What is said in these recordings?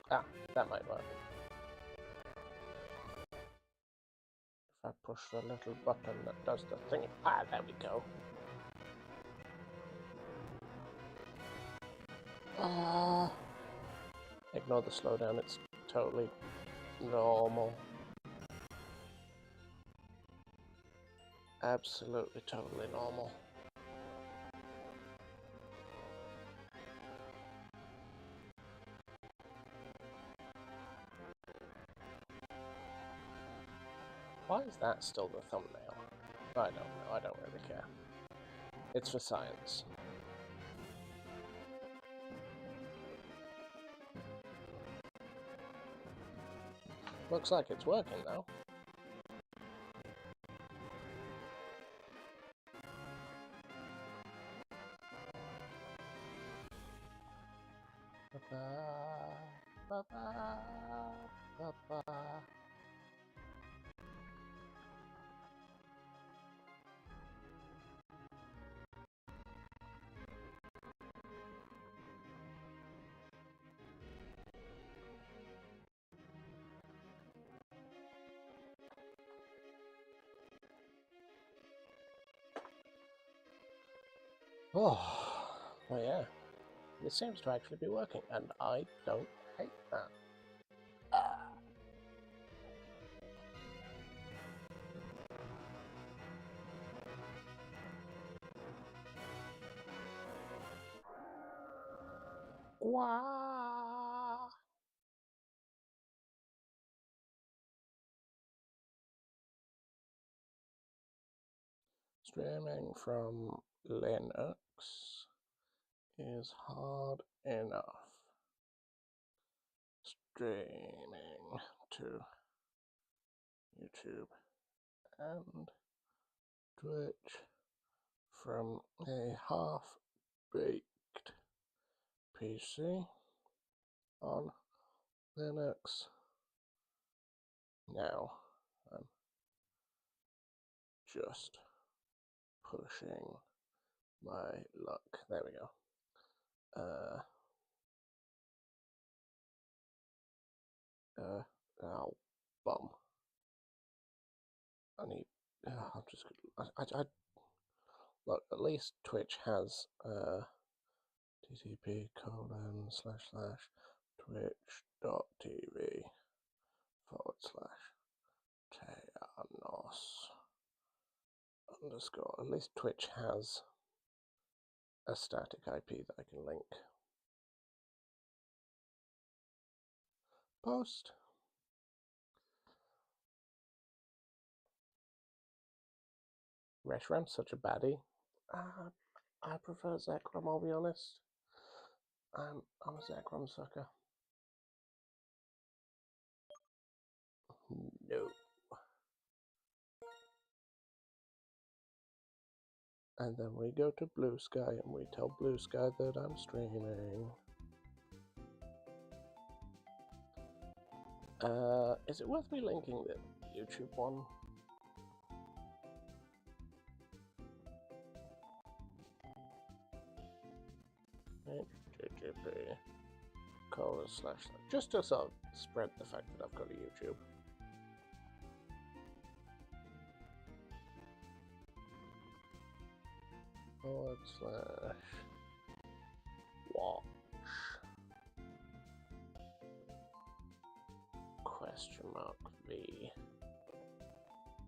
Ah, that might work. If I push the little button that does the thing. Ah, there we go. Ignore the slowdown, it's totally normal. Absolutely, totally normal. Why is that still the thumbnail? I don't know, I don't really care. It's for science. Looks like it's working though. Oh, well, yeah. This seems to actually be working, and I don't hate that. Wow. Streaming from Linux is hard enough. Streaming to YouTube and Twitch from a half-baked PC on Linux. Now I'm just pushing my luck. There we go. Oh, bum. I need. I'm just. I look. At least Twitch has twitch.tv/Tejanos_. At least Twitch has a static IP that I can link. Post. Reshram's such a baddie. I prefer Zekrom, I'll be honest. I'm a Zekrom sucker. No. And then we go to Blue Sky and we tell Blue Sky that I'm streaming. Is it worth me linking the YouTube one? http:// just to sort of spread the fact that I've got a YouTube. /watch $V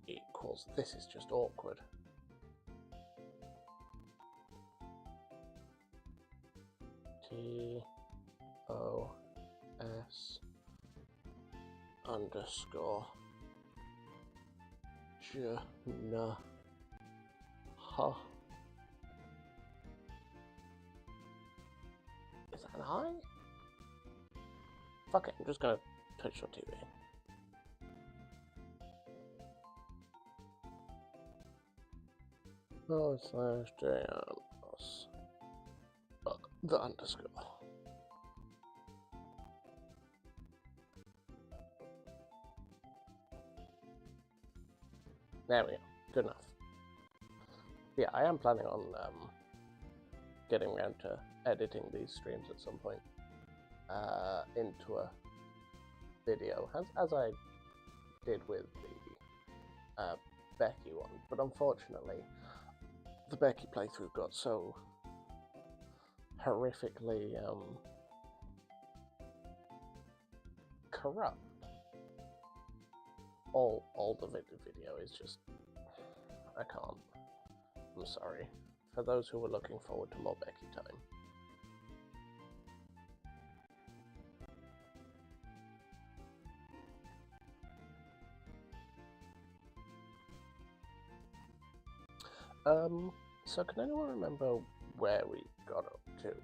equals. This is just awkward. TOS_Jna. Huh. Is that an I? Fuck it, I'm just gonna touch your TV. /Janos. The underscore. There we go. Good enough. Yeah, I am planning on getting around to editing these streams at some point into a video, as I did with the Becky one, but unfortunately the Becky playthrough got so horrifically corrupt. All the video is just, I can't. I'm sorry. For those who were looking forward to more Becky time. So can anyone remember where we got up to?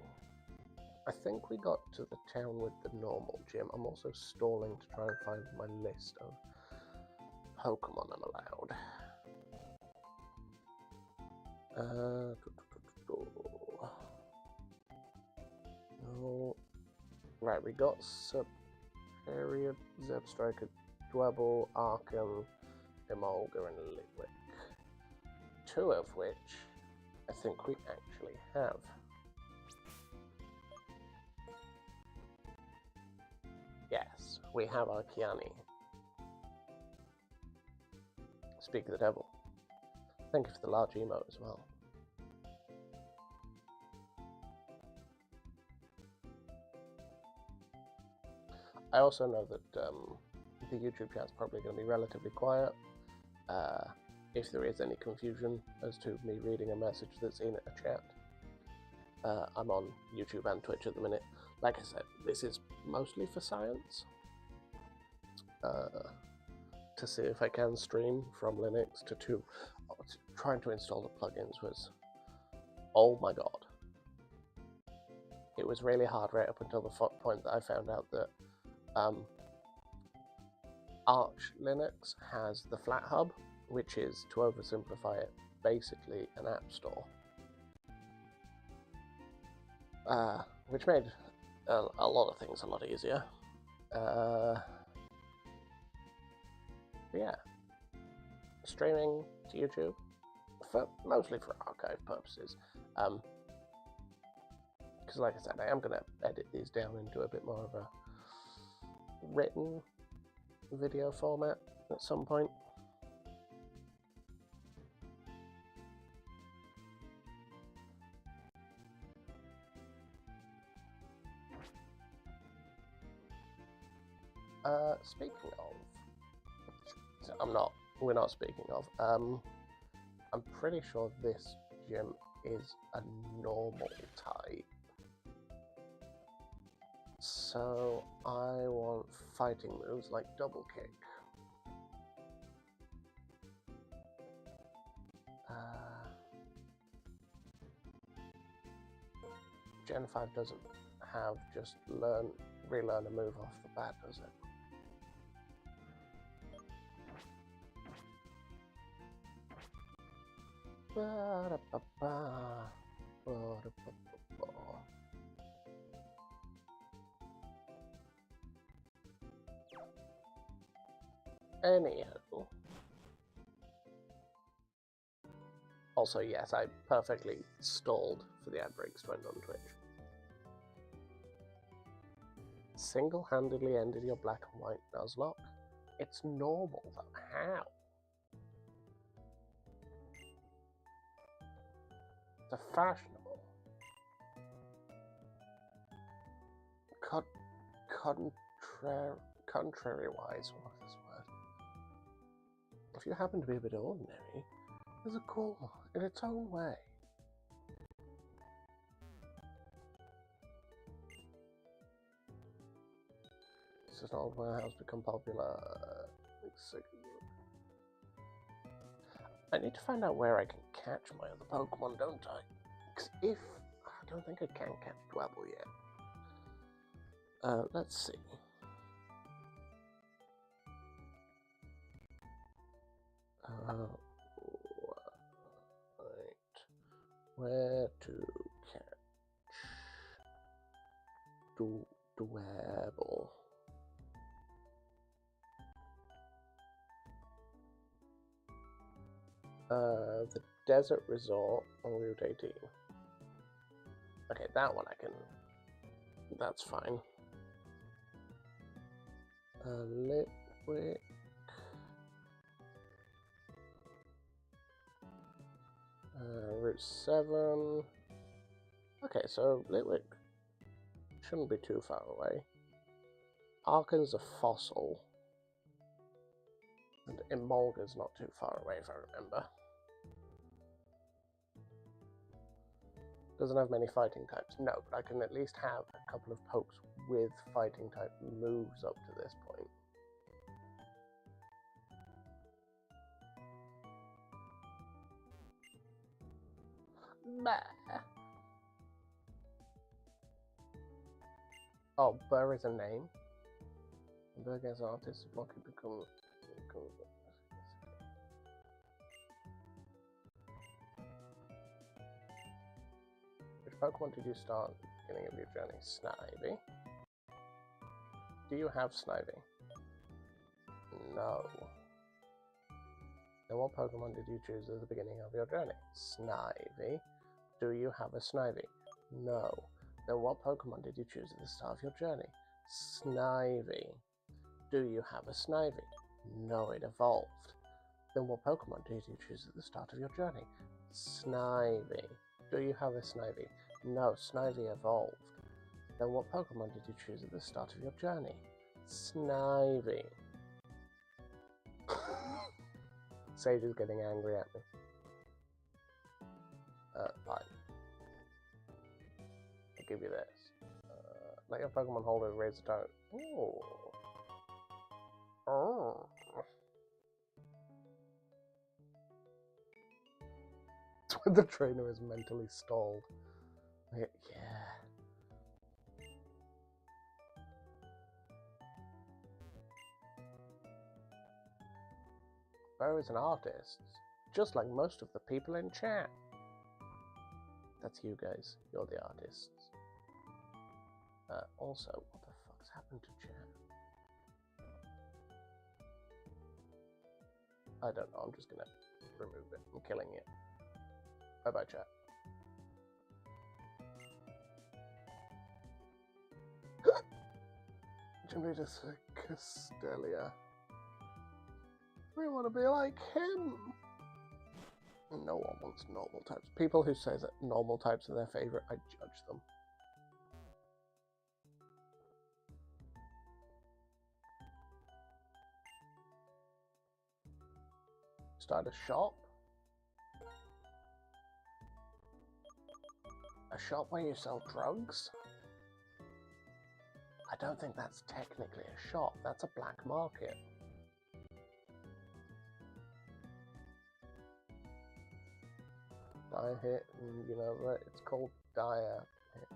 I think we got to the town with the normal gym. I'm also stalling to try and find my list of Pokemon I'm allowed. No. Right, we got Superior, Zebstrika, Dwebble, Arkham, Emolga, and Litwick. 2 of which I think we actually have. Yes, we have our Kiani. Speak of the devil. Thank you for the large emote as well. I also know that the YouTube chat's probably going to be relatively quiet. If there is any confusion as to me reading a message that's in a chat, I'm on YouTube and Twitch at the minute. Like I said, this is mostly for science. To see if I can stream from Linux to trying to install the plugins was, oh my god. It was really hard right up until the point that I found out that Arch Linux has the Flat Hub, which is, to oversimplify it, basically an app store. Which made a lot of things a lot easier. Yeah. Streaming to YouTube, mostly for archive purposes. Because like I said, I am going to edit these down into a bit more of a written video format at some point. Speaking of, we're not speaking of, I'm pretty sure this gym is a normal type. So I want fighting moves like double kick. Gen 5 doesn't have just relearn a move off the bat, does it? Anyhow. Also, yes, I perfectly stalled for the ad breaks to end on Twitch. Single-handedly ended your black and white Nuzlocke? It's normal, though. How? It's fashionable. Contrary-wise, what is this word? If you happen to be a bit ordinary, there's a cool in its own way. This is an old warehouse become popular. I need to find out where I can catch my other Pokemon, don't I? Because I don't think I can catch Dwebble yet. Let's see. Right. Where to catch Dwebble? The Desert Resort on Route 18. Okay, that one I can. That's fine. Litwick. Route 7. Okay, so Litwick shouldn't be too far away. Arkan's a fossil. And Emolga's not too far away, if I remember. Doesn't have many fighting types. No, but I can at least have a couple of pokes with fighting type moves up to this point. Bah. Oh, Burr is a name. Burr gets artist block it become. Which Pokemon did you start at the beginning of your journey? Snivy. Do you have Snivy? No. Then what Pokemon did you choose at the beginning of your journey? Snivy. Do you have a Snivy? No. Then what Pokemon did you choose at the start of your journey? Snivy. Do you have a Snivy? No, it evolved. Then what Pokemon did you choose at the start of your journey? Snivy. Do you have a Snivy? No, Snivy evolved. Then what Pokemon did you choose at the start of your journey? Snivy. Sage is getting angry at me. Fine. I'll give you this. Let your Pokemon holder raise a tone. Ooh. Oh. It's when the trainer is mentally stalled. Yeah. Bo is an artist, just like most of the people in chat. That's you guys. You're the artists. Also, what the fuck's happened to chat? I don't know. I'm just gonna remove it. I'm killing it. Bye bye, chat. Jamidas Castelia. We want to be like him. No one wants normal types. People who say that normal types are their favorite, I judge them. Start a shop? A shop where you sell drugs? I don't think that's technically a shop. That's a black market. Dire hit, and you know, it's called dire hit.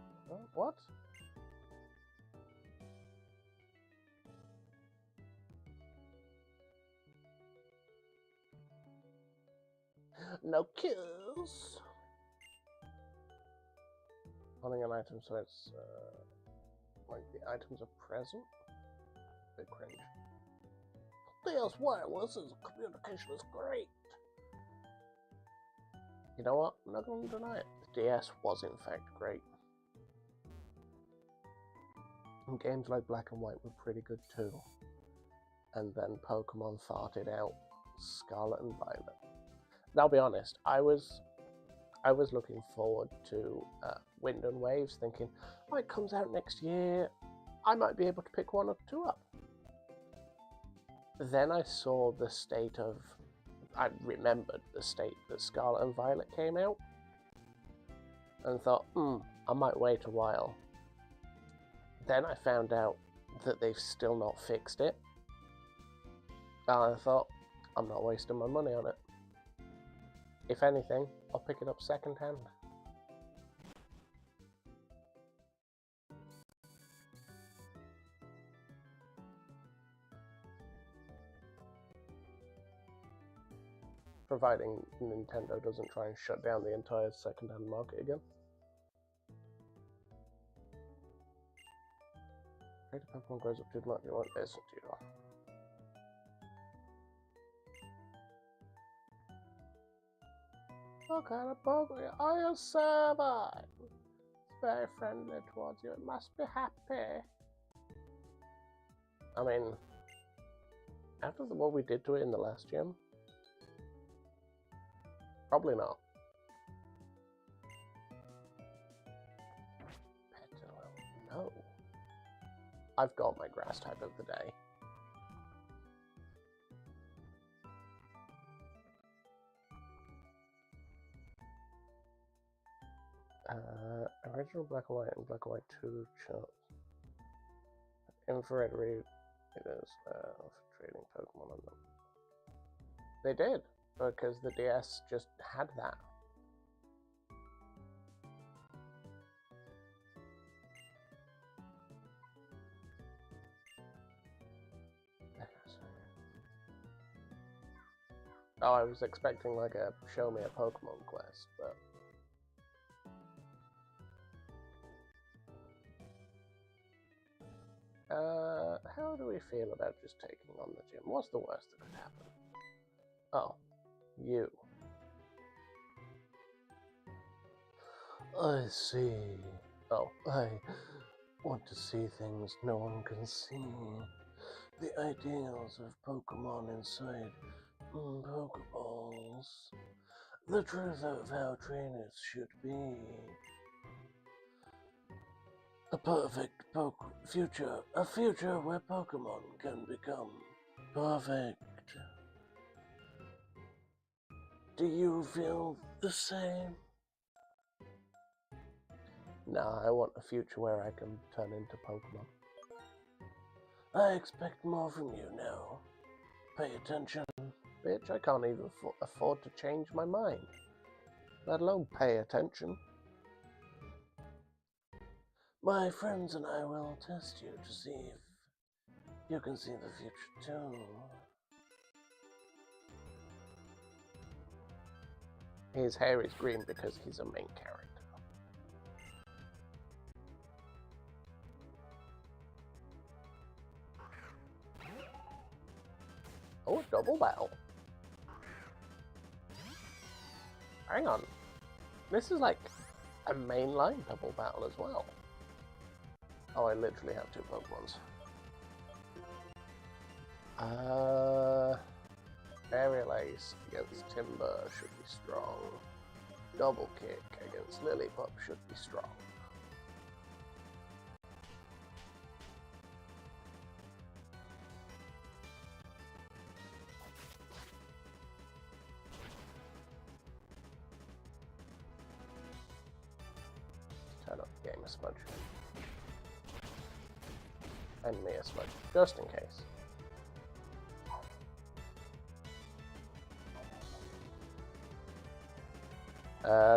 What? No kills. Hunting an item so it's like the items are present. Bit cringe. DS wireless communication is great. You know what? I'm not going to deny it. The DS was in fact great. And games like Black and White were pretty good too. And then Pokemon farted out Scarlet and Violet. And I'll be honest, I was looking forward to Wind and Waves, thinking, oh, it comes out next year. I might be able to pick one or two up. Then I saw the state of... I remembered the state that Scarlet and Violet came out, and thought, I might wait a while. Then I found out that they've still not fixed it, and I thought, I'm not wasting my money on it. If anything, I'll pick it up secondhand. Providing Nintendo doesn't try and shut down the entire second-hand market again. Afraid if Pokemon grows up too much, you won't listen to you. What kind of Pokemon are you serving? It's very friendly towards you. It must be happy. I mean, After what we did to it in the last gym? Probably not. No. I've got my grass type of the day. Original black and white and black and white 2 charts. Infrared read it is for trading Pokemon on them. They did, because the DS just had that. Oh, I was expecting like a show me a Pokemon quest, but how do we feel about just taking on the gym? What's the worst that could happen? Oh, you. I see. Oh, I want to see things no one can see. The ideals of Pokemon inside Pokeballs. The truth of how trainers should be. A perfect future. A future where Pokemon can become perfect. Do you feel the same? Nah, I want a future where I can turn into Pokemon. I expect more from you now. Pay attention. Bitch, I can't even afford to change my mind. Let alone pay attention. My friends and I will test you to see if you can see the future too. His hair is green because he's a main character. Oh, double battle. Hang on. This is like a mainline double battle as well. Oh, I literally have 2 Pokemons. Aerial Ace against Timber should be strong. Double Kick against Lillipup should be strong. Turn up the game a smudge. And me a smudge, just in case.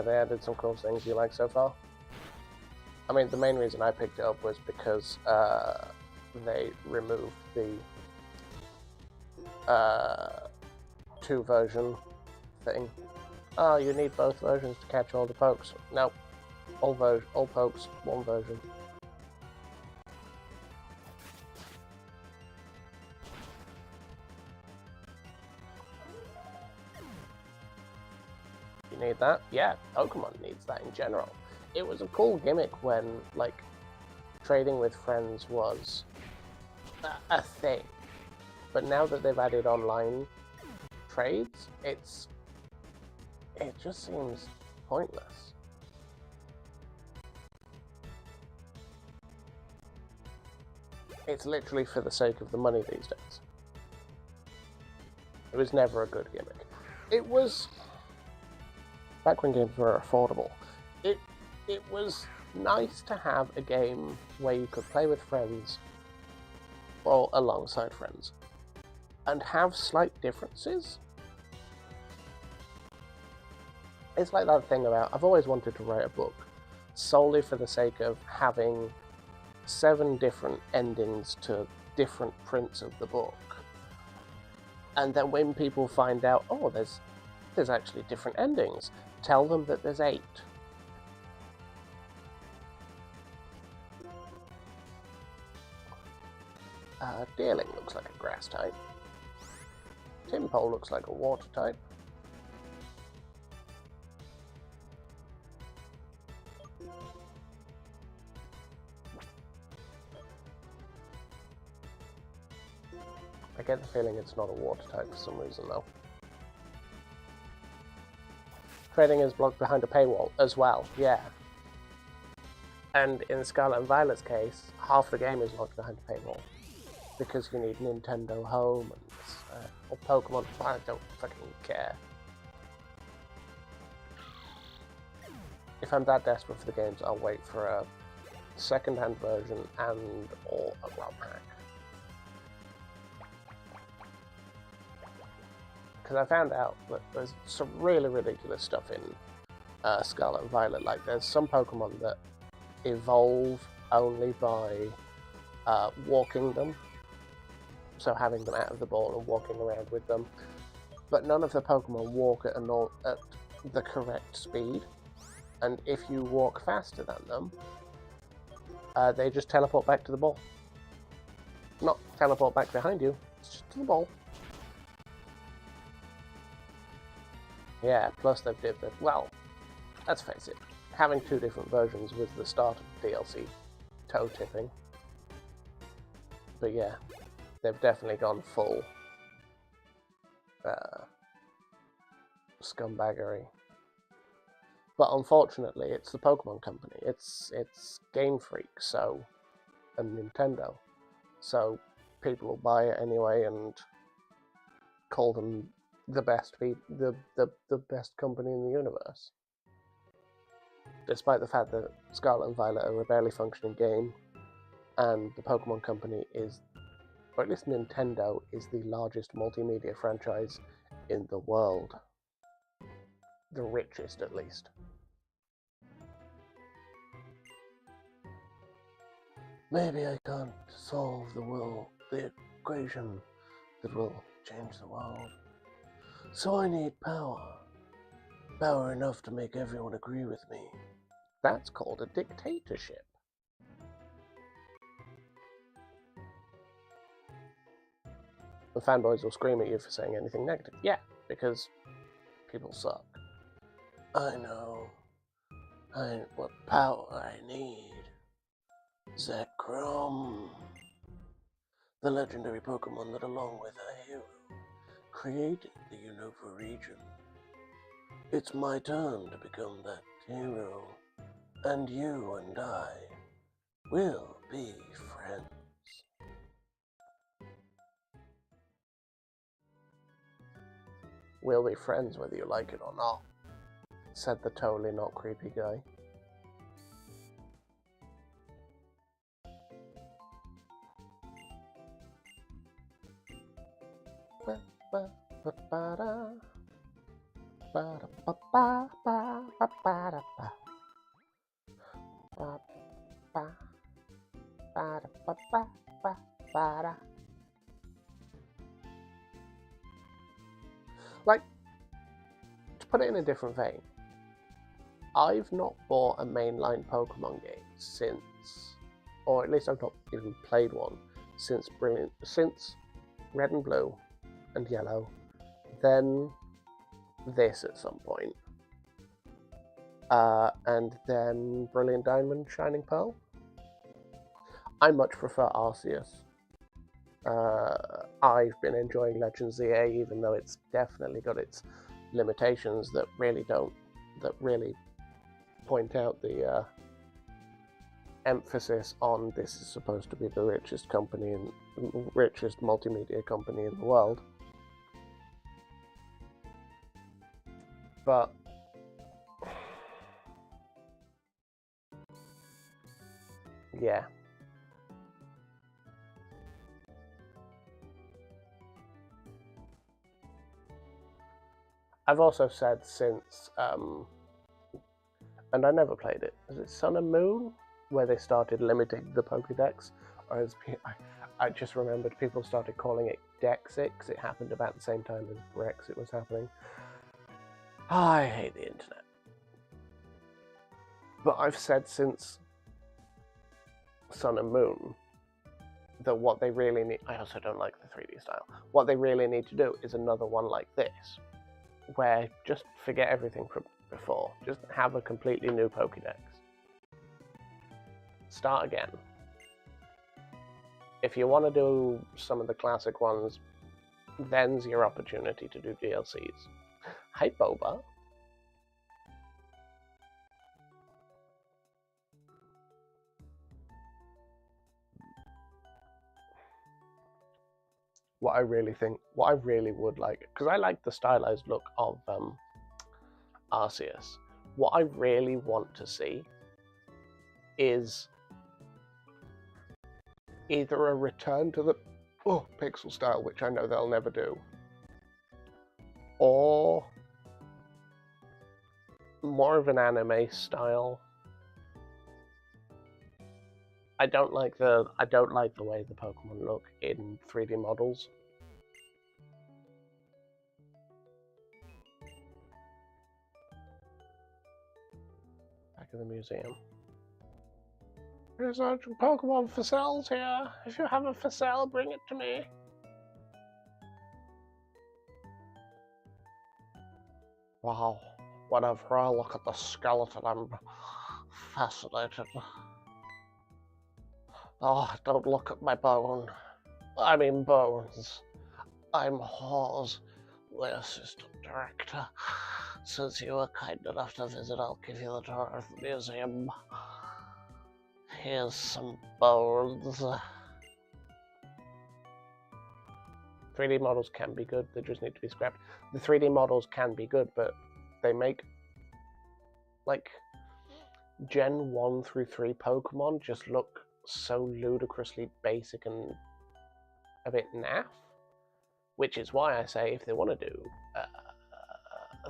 They added some cool things you like so far. I mean, the main reason I picked it up was because they removed the 2 version thing. Oh, you need both versions to catch all the pokes. Nope. All pokes, 1 version. You need that? Yeah, Pokemon needs that in general. It was a cool gimmick when, like, trading with friends was a thing. But now that they've added online trades, it just seems pointless. It's literally for the sake of the money these days. It was never a good gimmick. It was... back when games were affordable, it was nice to have a game where you could play with friends or alongside friends and have slight differences. It's like that thing about, I've always wanted to write a book solely for the sake of having 7 different endings to different prints of the book. And then when people find out, oh, there's actually different endings, tell them that there's 8. Deerling looks like a grass type. Timpole looks like a water type. I get the feeling it's not a water type for some reason, though. Trading is blocked behind a paywall as well, yeah. And in Scarlet and Violet's case, half the game is locked behind a paywall. Because you need Nintendo Home and or Pokemon. I don't fucking care. If I'm that desperate for the games, I'll wait for a second-hand version and or a ROM hack. Because I found out that there's some really ridiculous stuff in Scarlet and Violet. Like, there's some Pokemon that evolve only by walking them. So having them out of the ball and walking around with them. But none of the Pokemon walk at the correct speed. And if you walk faster than them, they just teleport back to the ball. Not teleport back behind you, it's just to the ball. Yeah, plus they've dipped it. Well, let's face it, having two different versions was the start of DLC toe tipping. But yeah, they've definitely gone full scumbaggery. But unfortunately, it's the Pokemon Company. It's Game Freak, and Nintendo. So people will buy it anyway and call them the best best company in the universe. Despite the fact that Scarlet and Violet are a barely functioning game, and the Pokemon Company is, or at least Nintendo, is the largest multimedia franchise in the world. The richest, at least. Maybe I can't solve the equation that will change the world. So I need power. Power enough to make everyone agree with me. That's called a dictatorship. The fanboys will scream at you for saying anything negative. Yeah, because people suck. I know. What power I need. Zekrom. The legendary Pokemon that, along with a hero, created the Unova region. It's my turn to become that hero, and you and I will be friends. We'll be friends whether you like it or not, said the totally not creepy guy. Like, to put it in a different vein, I've not bought a mainline Pokemon game since, or at least I've not even played one since Red and Blue and Yellow, then this at some point, and then Brilliant Diamond, Shining Pearl. I much prefer Arceus. I've been enjoying Legends ZA, even though it's definitely got its limitations that really point out the emphasis on this is supposed to be the richest company and richest multimedia company in the world. But yeah. I've also said since, and I never played it, is it Sun and Moon? Where they started limiting the Pokédex? Or as I just remembered people started calling it Dexix. It happened about the same time as Brexit was happening. I hate the internet. But I've said since Sun and Moon that what they really need, I also don't like the 3D style, what they really need to do is another one like this, where just forget everything from before, just have a completely new Pokédex. Start again. if you want to do some of the classic ones, then's your opportunity to do DLCs. Hi, Boba. What I really would like, because I like the stylized look of Arceus. What I really want to see is either a return to the pixel style, which I know they'll never do, or more of an anime style. I don't like the way the Pokemon look in 3D models. Back in the museum. There's a Pokemon for sales here. If you have it for sale, bring it to me. Wow, whenever I look at the skeleton, I'm fascinated. Oh, don't look at my bone. I mean bones. I'm Hawes, the assistant director. Since you were kind enough to visit, I'll give you the tour of the museum. Here's some bones. 3D models can be good, they just need to be scrapped. The 3D models can be good, but they make, like, Gen 1 through 3 Pokemon just look so ludicrously basic and a bit naff. Which is why I say if they want to do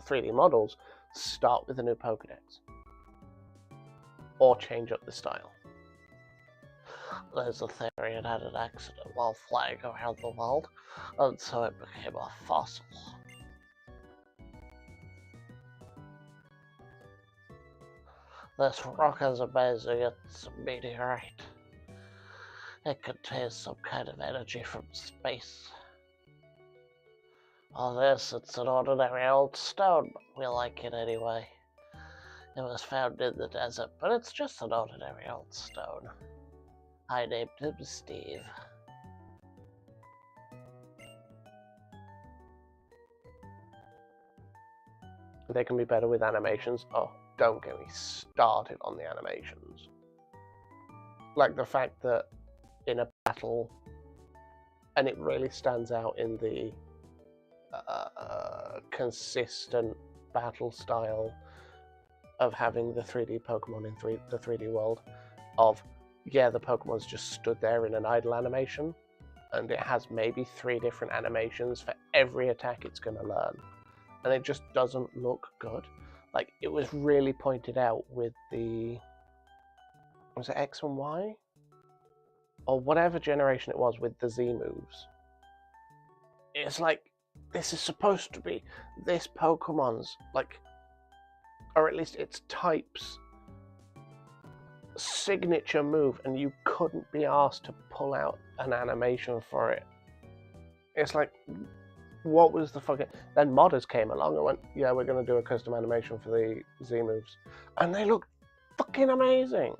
3D models, start with a new Pokedex. Or change up the style. There's a theory it had an accident while flying around the world, and so it became a fossil. This rock is amazing, it's a meteorite. It contains some kind of energy from space. On this, it's an ordinary old stone, but we like it anyway. It was found in the desert, but it's just an ordinary old stone. I named him Steve. They can be better with animations. Oh, don't get me started on the animations. Like the fact that in a battle, and it really stands out in the consistent battle style of having the 3D Pokemon in the 3D world, of, yeah, the Pokemon's just stood there in an idle animation, and it has maybe 3 different animations for every attack it's going to learn, and it just doesn't look good. Like, it was really pointed out with the, was it X and Y? Or whatever generation it was with the Z moves. It's like, this is supposed to be this Pokemon's, like, or at least its type's signature move, and you couldn't be asked to pull out an animation for it. It's like, what was the fucking... Then modders came along and went, yeah, we're going to do a custom animation for the Z moves. And they look fucking amazing.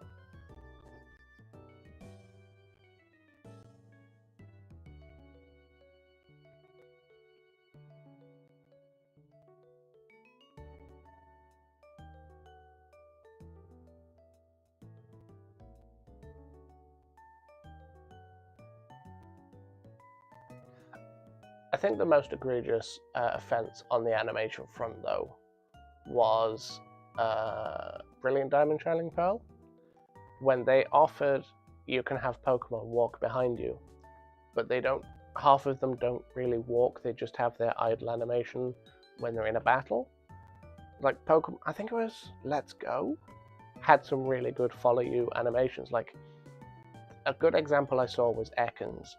I think the most egregious offense on the animation front, though, was Brilliant Diamond Shining Pearl. When they offered you can have Pokemon walk behind you, but they don't, half of them don't really walk, they just have their idle animation when they're in a battle. Like Pokemon, I think it was Let's Go, had some really good follow you animations. Like, a good example I saw was Ekans.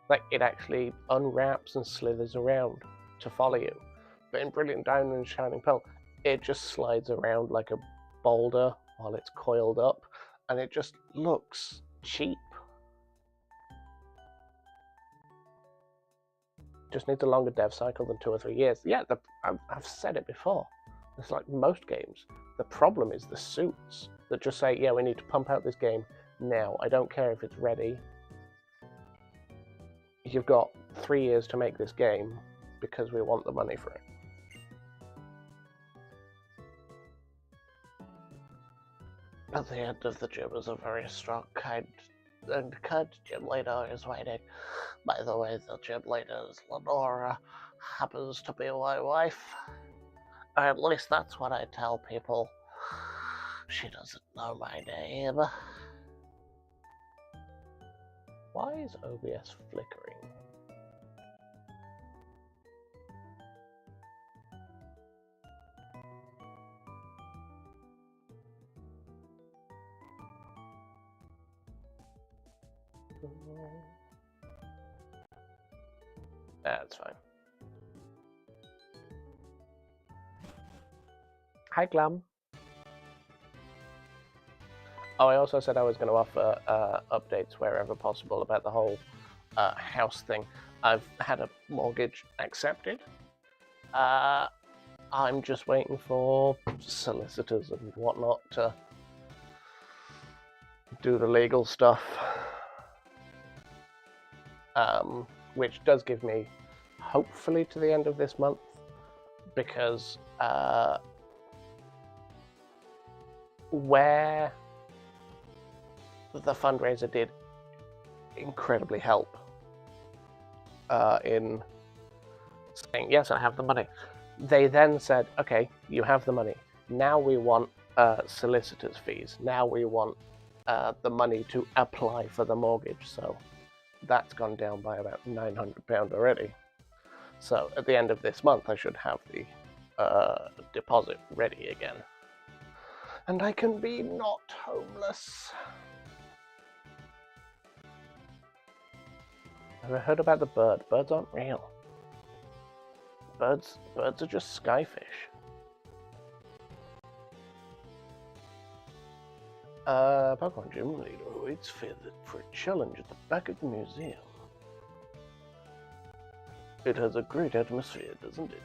Like, it actually unwraps and slithers around to follow you. But in Brilliant Diamond and Shining Pearl, it just slides around like a boulder while it's coiled up, and it just looks cheap. Just needs a longer dev cycle than 2 or 3 years. Yeah, I've said it before. It's like most games. The problem is the suits that just say, yeah, we need to pump out this game now. I don't care if it's ready you've got 3 years to make this game because we want the money for it. At the end of the gym is a very strong, kind gym leader is waiting. By the way, the gym leader is Lenora, happens to be my wife. Or at least that's what I tell people. She doesn't know my name. Why is OBS flickering? That's fine. Hi, Glam. Oh, I also said I was going to offer updates wherever possible about the whole house thing. I've had a mortgage accepted. I'm just waiting for solicitors and whatnot to do the legal stuff. Which does give me, hopefully, to the end of this month, because where the fundraiser did incredibly help in saying, yes, I have the money. They then said, okay, you have the money. Now we want solicitor's fees. Now we want the money to apply for the mortgage. So that's gone down by about £900 already. So at the end of this month, I should have the deposit ready again. And I can be not homeless. Have you heard about the bird? Birds aren't real. Birds are just skyfish. Pokemon Gym Leader waits for a challenge at the back of the museum. It has a great atmosphere, doesn't it?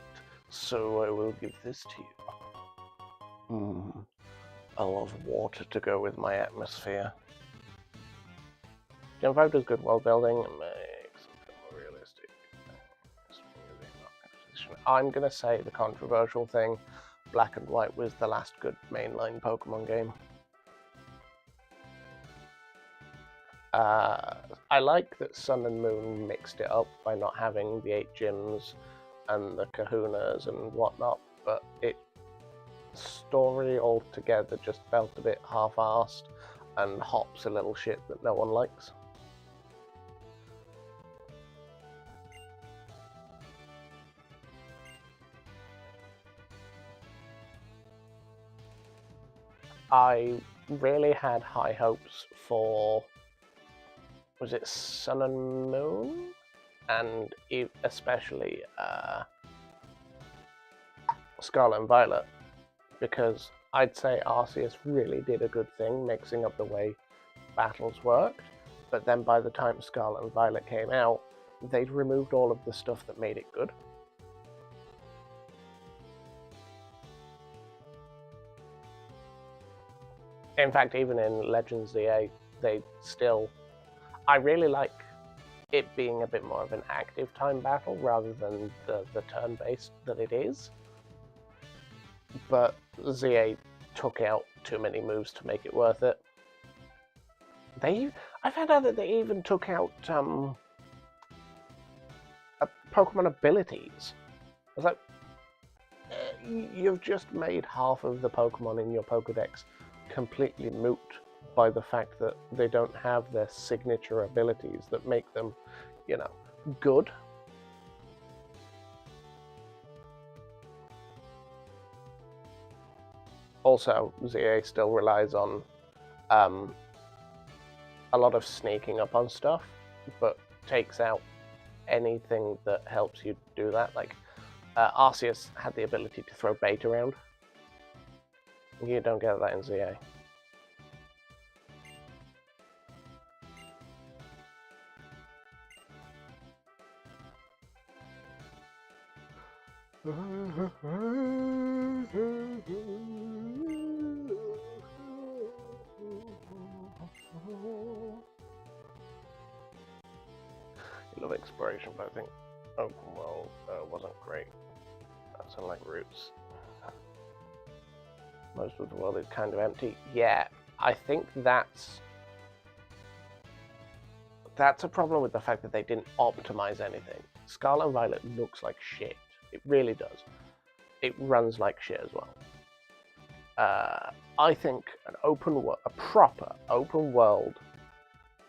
So I will give this to you. I love water to go with my atmosphere. Gen 5 does good world building and makes something more realistic. I'm going to say the controversial thing, Black and White was the last good mainline Pokemon game. I like that Sun and Moon mixed it up by not having the 8 gyms and the kahunas and whatnot, but it story altogether just felt a bit half-arsed and Hop's a little shit that no one likes. I really had high hopes for, was it Sun and Moon? And especially Scarlet and Violet, because I'd say Arceus really did a good thing mixing up the way battles worked, but then by the time Scarlet and Violet came out, they'd removed all of the stuff that made it good. In fact, even in Legends ZA, they still... I really like it being a bit more of an active time battle rather than the turn-based that it is. But ZA took out too many moves to make it worth it. I found out that they even took out Pokemon abilities. I was like, you've just made half of the Pokemon in your Pokedex completely moot by the fact that they don't have their signature abilities that make them, you know, good. Also, ZA still relies on a lot of sneaking up on stuff, but takes out anything that helps you do that. Like, Arceus had the ability to throw bait around. You don't get that in ZA. love exploration, but I think open world wasn't great. That's unlike Roots. Most of the world is kind of empty. Yeah, I think that's a problem with the fact that they didn't optimize anything. Scarlet and Violet looks like shit. It really does. It runs like shit as well. I think a proper open world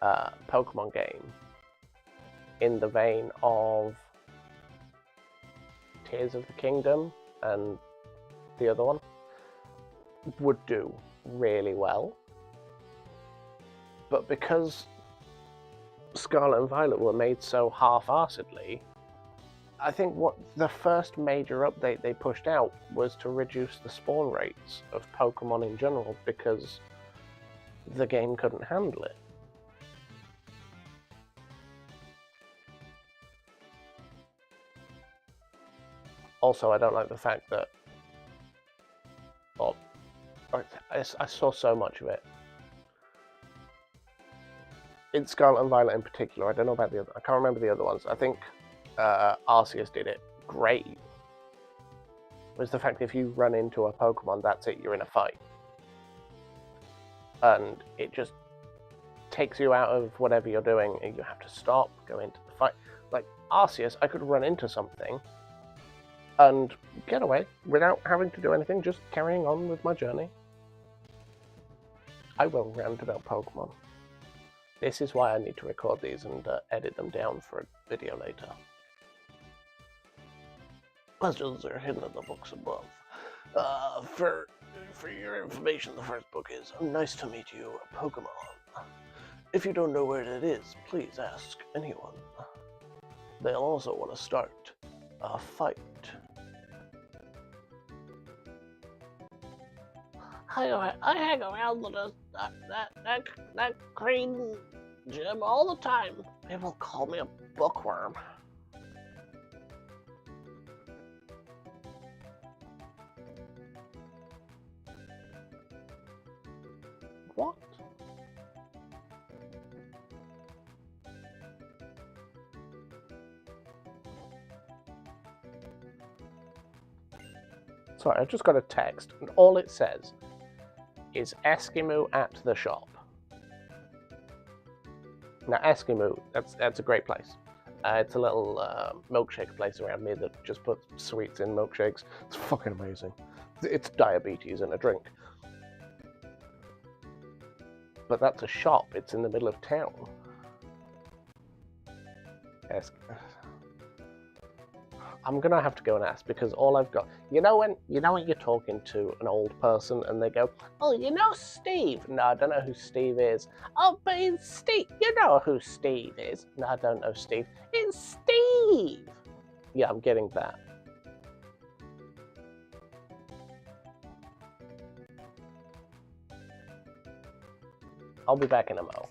Pokemon game in the vein of Tears of the Kingdom and the other one would do really well. But because Scarlet and Violet were made so half-arsedly, I think what the first major update they pushed out was to reduce the spawn rates of Pokemon in general because the game couldn't handle it. Also, I don't like the fact that I saw so much of it. In Scarlet and Violet in particular, I don't know about the other. I can't remember the other ones. I think Arceus did it great. Was the fact that if you run into a Pokemon, that's it, you're in a fight. And it just takes you out of whatever you're doing and you have to stop, go into the fight. Like Arceus, I could run into something and get away without having to do anything, just carrying on with my journey. I will rant about Pokemon. This is why I need to record these and edit them down for a video later. Questions are hidden in the books above. For your information, the first book is Nice to Meet You, Pokemon. If you don't know where it is, please ask anyone. They'll also want to start a fight. I hang around that green gym all the time. People call me a bookworm. What? Sorry, I just got a text, and all it says is Eskimo at the shop. Now, Eskimo, that's a great place. It's a little milkshake place around me that just puts sweets in milkshakes. It's fucking amazing. It's diabetes in a drink. But that's a shop. It's in the middle of town. I'm gonna have to go and ask because all I've got, you know when you're talking to an old person and they go, "Oh, you know Steve?" No, I don't know who Steve is. "Oh, but it's Steve. You know who Steve is?" No, I don't know Steve. It's Steve. Yeah, I'm getting that. I'll be back in a mo.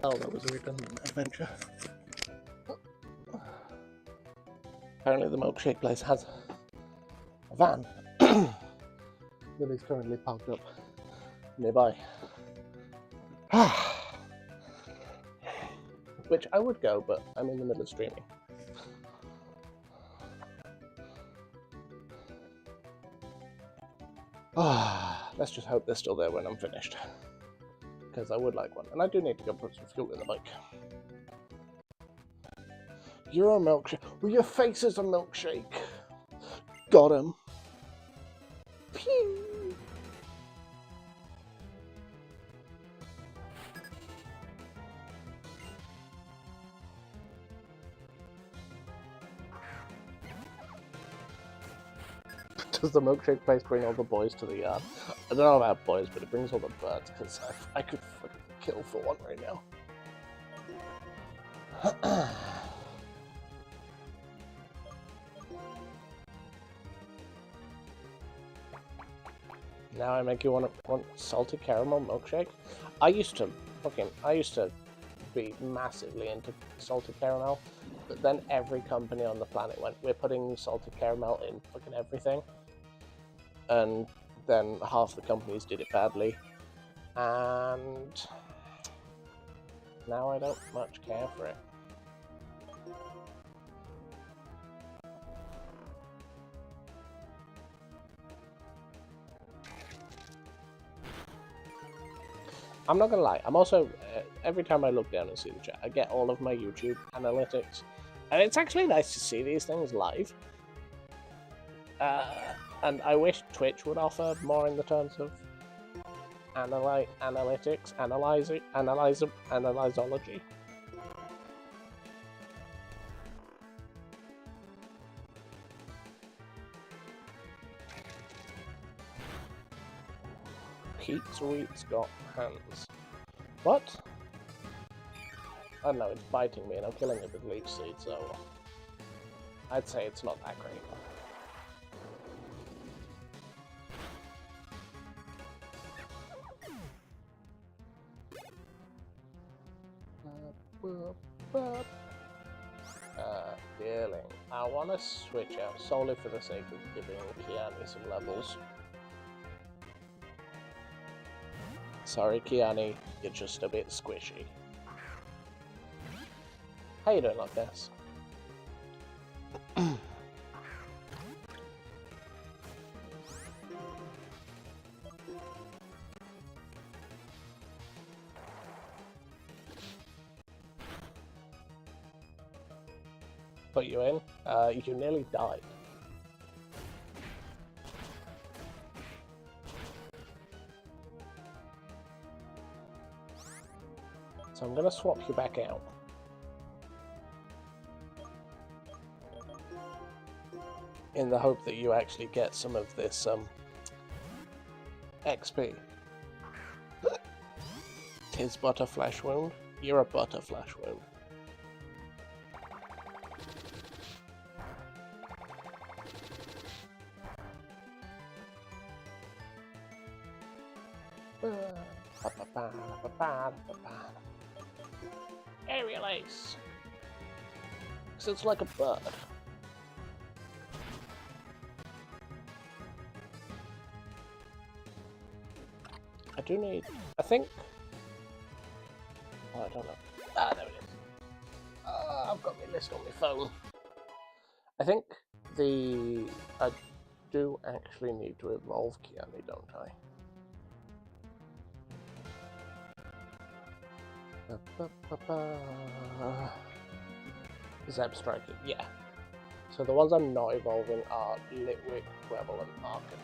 Oh, that was a redundant adventure. Apparently the milkshake place has a van that is currently parked up nearby. Which I would go, but I'm in the middle of streaming. Let's just hope they're still there when I'm finished. Because I would like one. And I do need to go put some fuel in the bike. You're a milkshake. Well, your face is a milkshake. Got him. Pew! Does the milkshake place bring all the boys to the yard? I don't know about boys, but it brings all the birds, because I could fucking kill for one right now. Now I make you want salted caramel milkshake? I used to be massively into salted caramel, but then every company on the planet went, we're putting salted caramel in fucking everything. And then half the companies did it badly, and now I don't much care for it. I'm not gonna lie, I'm also, every time I look down and see the chat, I get all of my YouTube analytics, and it's actually nice to see these things live. And I wish Twitch would offer more in the terms of analytics, analyzology. Pete's Wheat's got hands. What? I don't know, it's biting me and I'm killing it with leaf seed, so I'd say it's not that great. Dealing. I want to switch out solely for the sake of giving Kiani some levels. Sorry, Kiani, you're just a bit squishy. How you doing like this? Put you in? You nearly died. So I'm gonna swap you back out. In the hope that you actually get some of this XP. Tis but a flesh wound. You're a but a flesh wound. Aerial ace. Because it's like a bird. I do need, I think, oh, I don't know. Ah, there it is. I've got my list on my phone. I think I do actually need to evolve Kiani, don't I? Zeb Striker, yeah. So the ones I'm not evolving are Litwick, Rebel, and Arkin.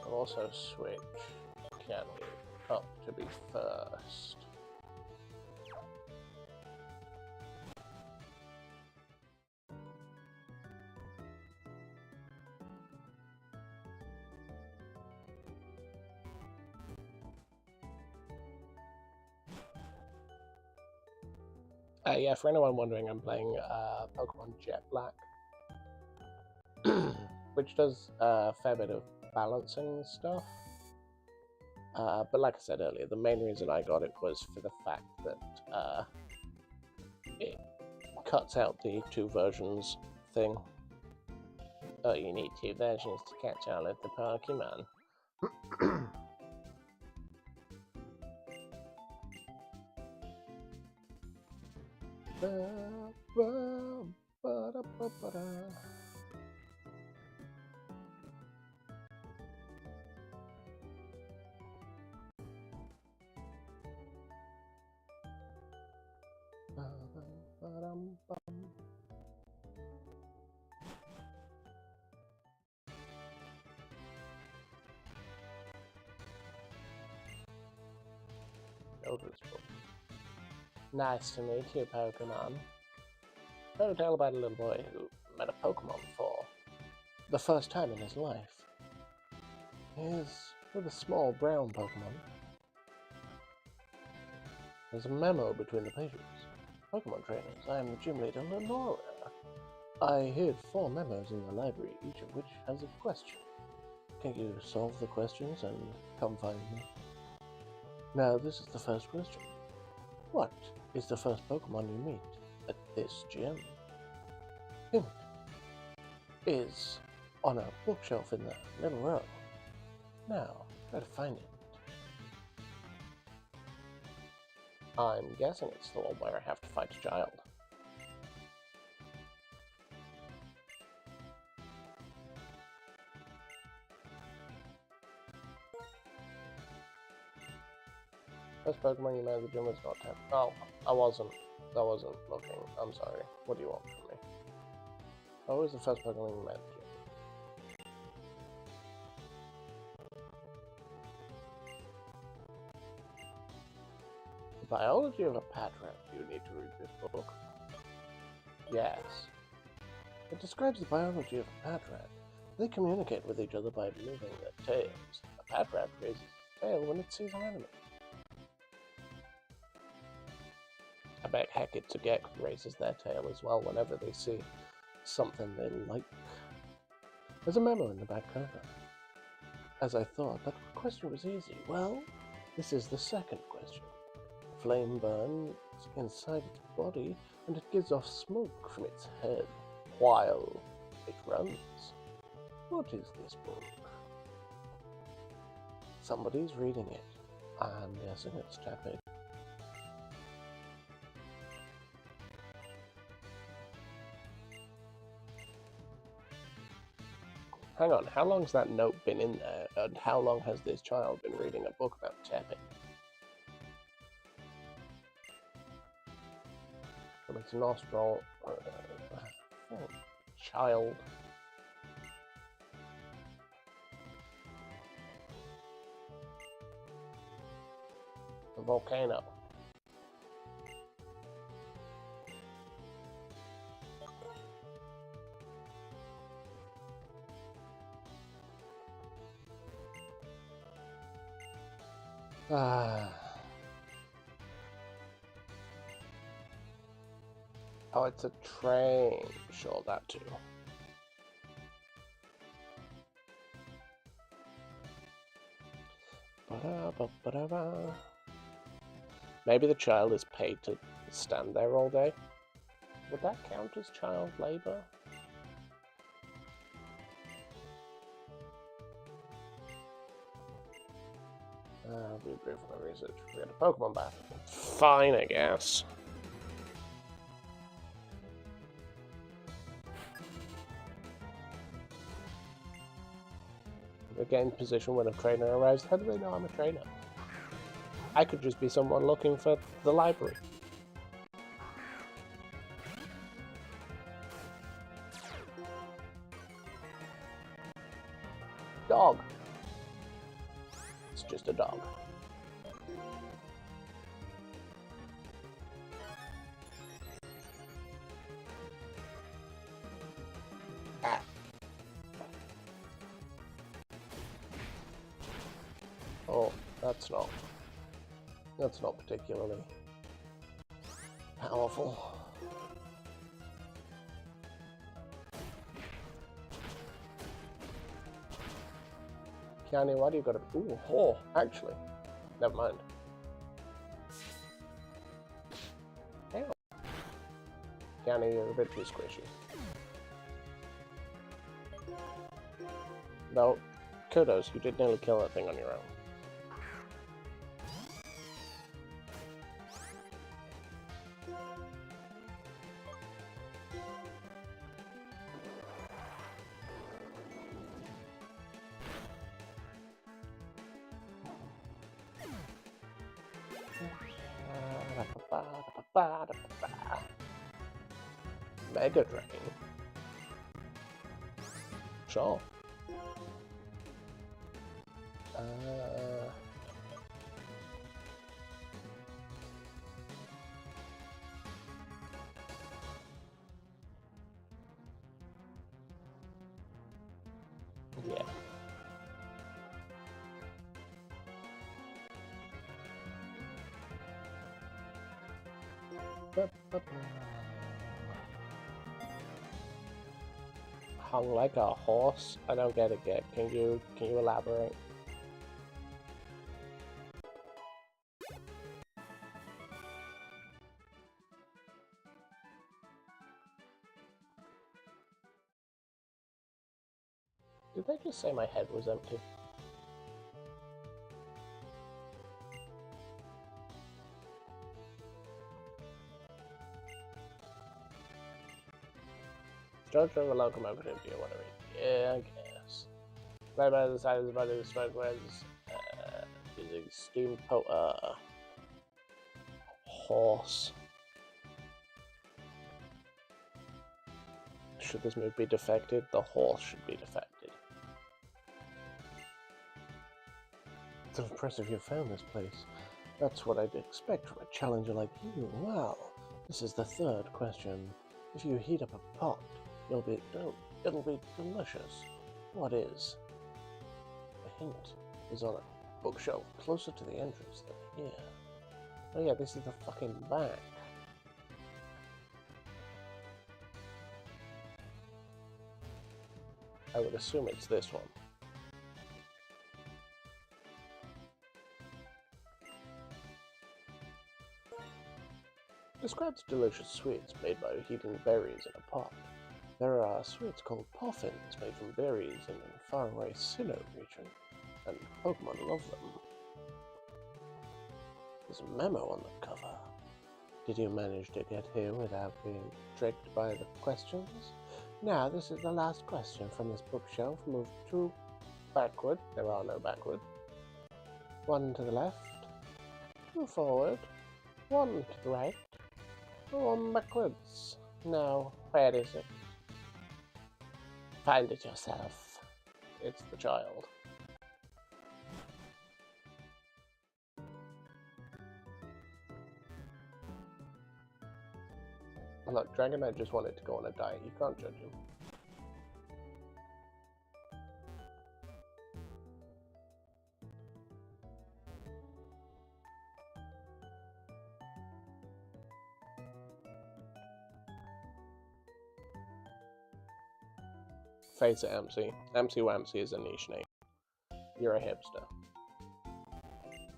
I'll also switch Kiani up to be first. Yeah, for anyone wondering, I'm playing Pokemon Jet Black, which does a fair bit of balancing stuff. But like I said earlier, the main reason I got it was for the fact that it cuts out the 2 versions thing. Oh, you need 2 versions to catch all of the Pokemon. Nice to meet you, Pokemon. So tell about a little boy who met a Pokemon for the first time in his life. He's with a small brown Pokemon. There's a memo between the pages. Pokemon trainers, I am the gym leader, Lenora. I hid 4 memos in the library, each of which has a question. Can you solve the questions and come find me? Now, this is the first question. What is the first Pokemon you meet at this gym? Hint is on a bookshelf in the middle row. Now, try to find it. I'm guessing it's the one where I have to fight a child. First Pokemon you met at the gym was not 10. Oh, I wasn't looking. I'm sorry. What do you want from me? What was the first Pokemon you met at the gym? The biology of a Patrat. You need to read this book. Yes. It describes the biology of a Patrat. They communicate with each other by moving their tails. A Patrat raises its tail when it sees an enemy. I bet Hecate raises their tail as well whenever they see something they like. There's a memo in the back cover. As I thought, that question was easy. Well, this is the second question. Flame burns inside its body, and it gives off smoke from its head while it runs. What is this book? Somebody's reading it. I'm guessing it's Tapping. Hang on, how long's that note been in there, and how long has this child been reading a book about tapping? From its nostril, child. A volcano. Oh, it's a train. Sure, that too. Maybe the child is paid to stand there all day. Would that count as child labor? I'll be brief with my research. We had a Pokemon battle. Fine, I guess. Again, position when a trainer arrives. How do they know I'm a trainer? I could just be someone looking for the library. Dog. It's just a dog. Ah. Oh, that's not particularly how awful. Keanu, why do you gotta... Ooh, oh, actually. Never mind. Ow. Keanu, you're a bit too squishy. Though, kudos, you did nearly kill that thing on your own. Mega Drain. Sure. Yeah. Hung like a horse? I don't get it yet. Can you elaborate? Did they just say my head was empty? George drove a locomotive, or whatever. Yeah, I guess. Right by the side of the body of the smoke was using steam horse. Should this move be defected? The horse should be defected. It's impressive you found this place. That's what I'd expect from a challenger like you. Wow. This is the third question. If you heat up a pot, it'll be delicious. What is? The hint is on a bookshelf closer to the entrance than here. Oh yeah, this is the fucking back. I would assume it's this one. Describes delicious sweets made by heating berries in a pot. There are sweets called puffins made from berries in a faraway Sinnoh region, and Pokemon love them. There's a memo on the cover. Did you manage to get here without being tricked by the questions? Now, this is the last question from this bookshelf. Move 2 backward. There are no backward. 1 to the left. 2 forward. 1 to the right. 1 backwards. Now, where is it? Find it yourself. It's the child. Look, Dragonite just wanted to go on a diet. You can't judge him. Face it, MC. MC Wamsy is a niche name. You're a hipster.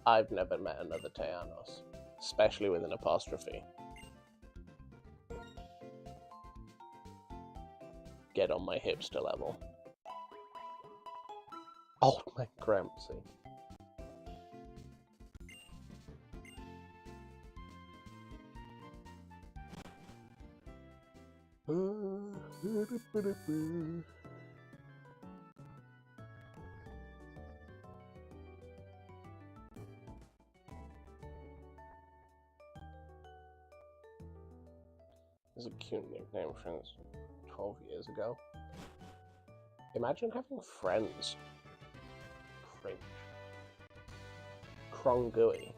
I've never met another Teanos, especially with an apostrophe. Get on my hipster level. Oh my Grampsy. This is a cute nickname from 12 years ago. Imagine having friends. Cringe. Krongui.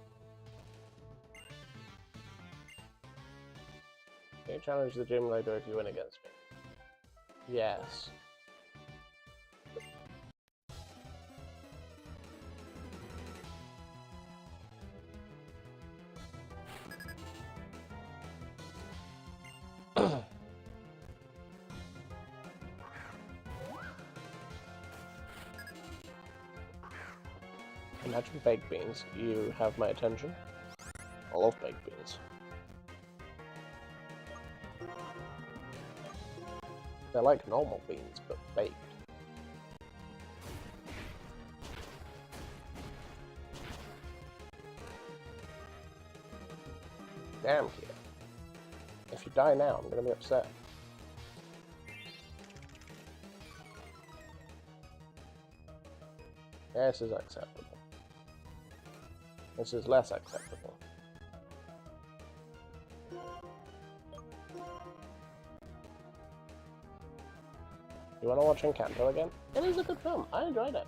Can you challenge the gym leader if you win against me? Yes. Imagine baked beans. You have my attention. I love baked beans. They're like normal beans, but baked. Damn, kid. If you die now, I'm gonna be upset. This is acceptable. This is less acceptable. You wanna watch Encanto again? It is a good film. I enjoyed it.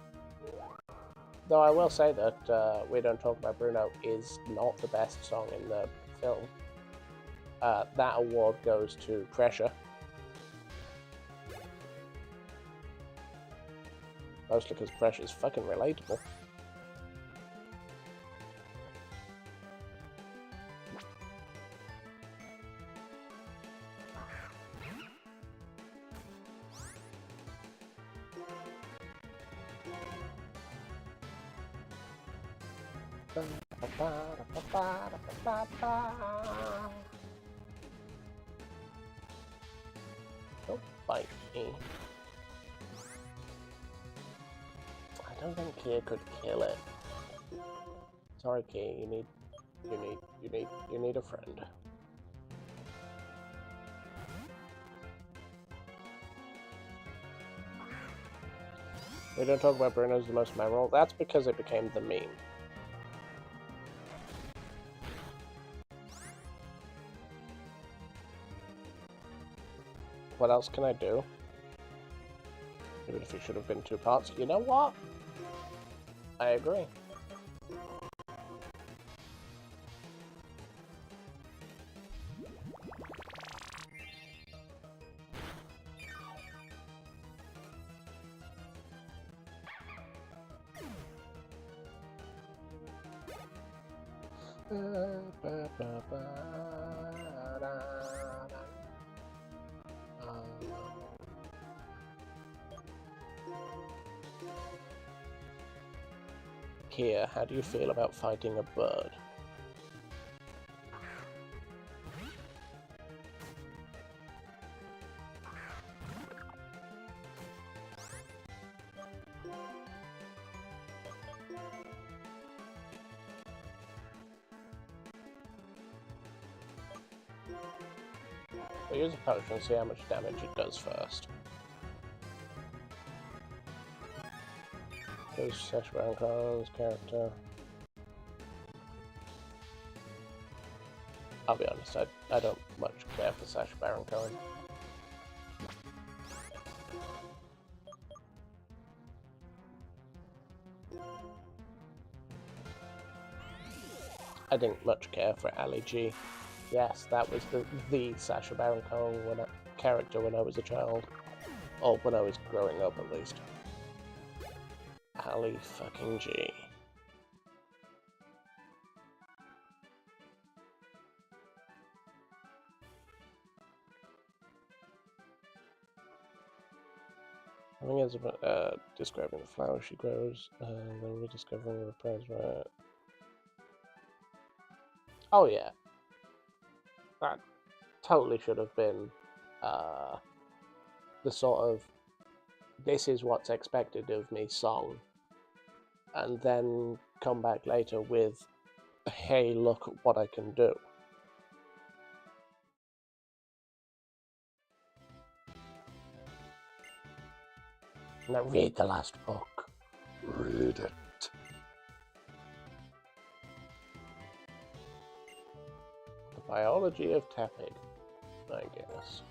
Though I will say that We Don't Talk About Bruno is not the best song in the film. That award goes to Pressure. Mostly because Pressure's fucking relatable. Don't bite me. I don't think Kia could kill it. Sorry, Kia, you need a friend. We Don't Talk About Bruno's the most memorable. That's because it became the meme. What else can I do? Even if it should have been 2 parts. You know what? I agree. Kia, how do you feel about fighting a bird? We'll use a potion and see how much damage it does first. Here's Sacha Baron Cohen's character. I'll be honest, I don't much care for Sacha Baron Cohen. I didn't much care for Ali G. Yes, that was the Sacha Baron Cohen character when I was a child. Or when I was growing up, at least. Ali fucking G. I think it's about describing the flower she grows, and then rediscovering the prize, right? Oh yeah. That totally should have been the sort of this is what's expected of me song, and then come back later with, hey, look what I can do. Now read the last book. Read it. The biology of tepig, I guess.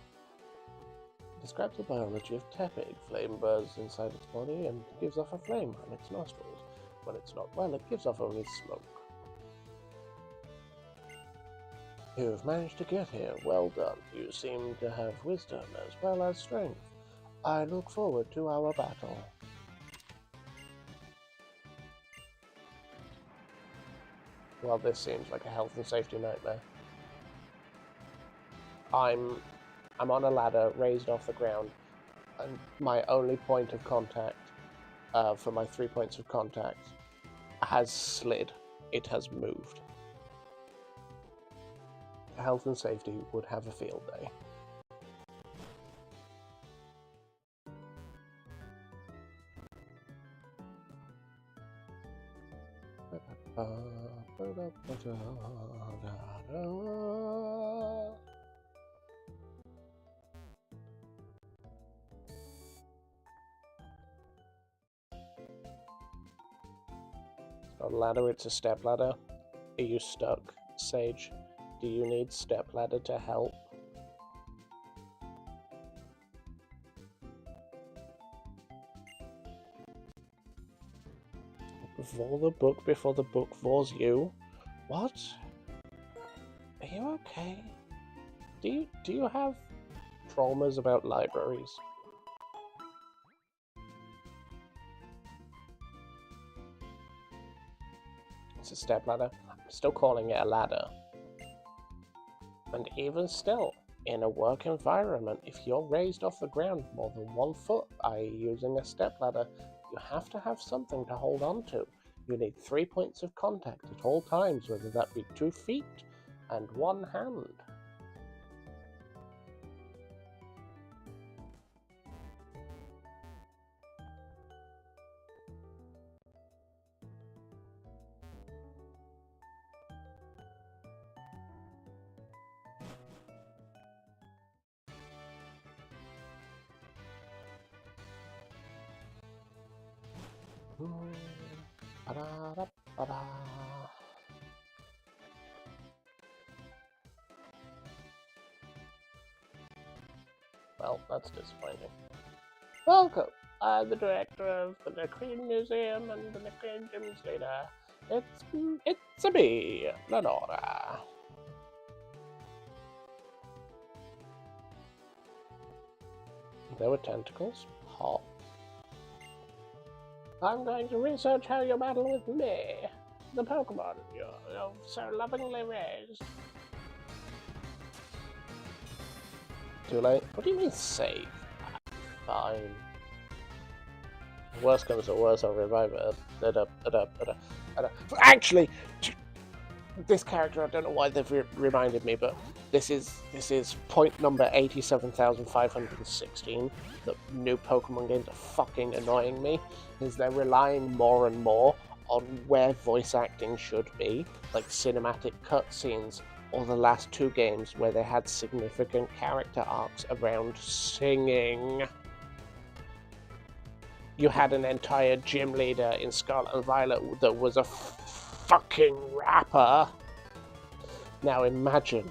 Describes the biology of tepig. Flame bursts inside its body and gives off a flame from its nostrils. When it's not well, it gives off only smoke. You've managed to get here. Well done. You seem to have wisdom as well as strength. I look forward to our battle. Well, this seems like a health and safety nightmare. I'm I'm on a ladder raised off the ground, and my only point of contact for my 3 points of contact has slid. It has moved. Health and safety would have a field day. It's not a ladder, it's a step ladder. Are you stuck, Sage? Do you need step ladder to help? Vor the book before the book vors you? What? Are you okay? Do you have traumas about libraries? It's a step ladder. I'm still calling it a ladder. And even still, in a work environment, if you're raised off the ground more than 1 foot, i.e. using a step ladder, you have to have something to hold on to. You need 3 points of contact at all times, whether that be 2 feet and 1 hand. Well, that's disappointing. Welcome! I'm the director of the Necrene Museum and the Necrene Gym's leader. It's a me, Lenora. There were tentacles? Hot. I'm going to research how you battle with me, the Pokemon you're so lovingly raised. Too late? What do you mean save? Fine. Worst comes to worst, I'll revive it. Actually, this character, I don't know why they've reminded me, but this is point number 87,516. The new Pokemon games are fucking annoying me, is they're relying more and more on where voice acting should be, like cinematic cutscenes, or the last 2 games where they had significant character arcs around singing. You had an entire gym leader in Scarlet and Violet that was a fucking rapper. Now imagine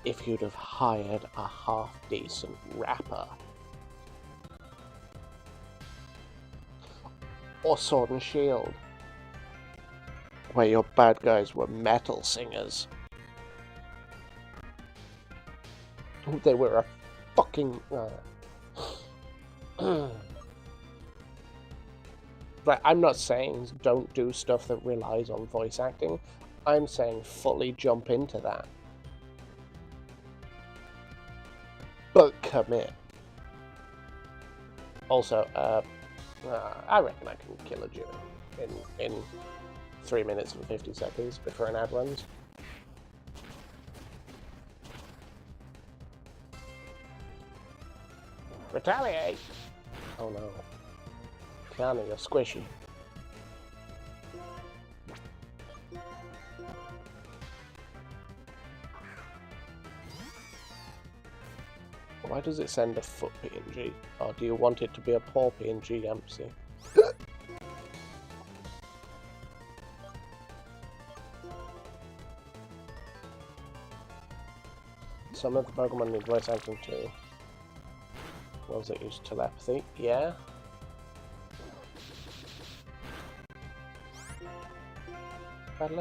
if you'd have hired a half-decent rapper. Or Sword and Shield, where your bad guys were metal singers. They were a fucking... Like, I'm not saying don't do stuff that relies on voice acting. I'm saying fully jump into that. But commit. Also, I reckon I can kill a gym in 3 minutes and 50 seconds before an ad runs. Retaliate! Oh no. Kiana, you're squishy. Why does it send a foot PNG? Or do you want it to be a paw PNG, MC? Some of the Pokemon need voice acting too. What was it, use telepathy? Yeah. Not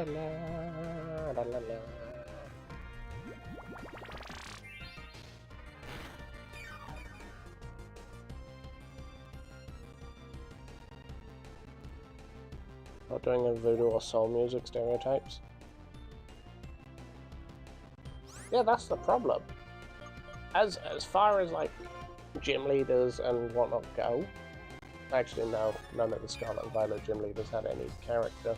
doing a voodoo or soul music stereotypes. Yeah, that's the problem. as far as like gym leaders and whatnot go, actually no, none of the Scarlet and Violet gym leaders had any character.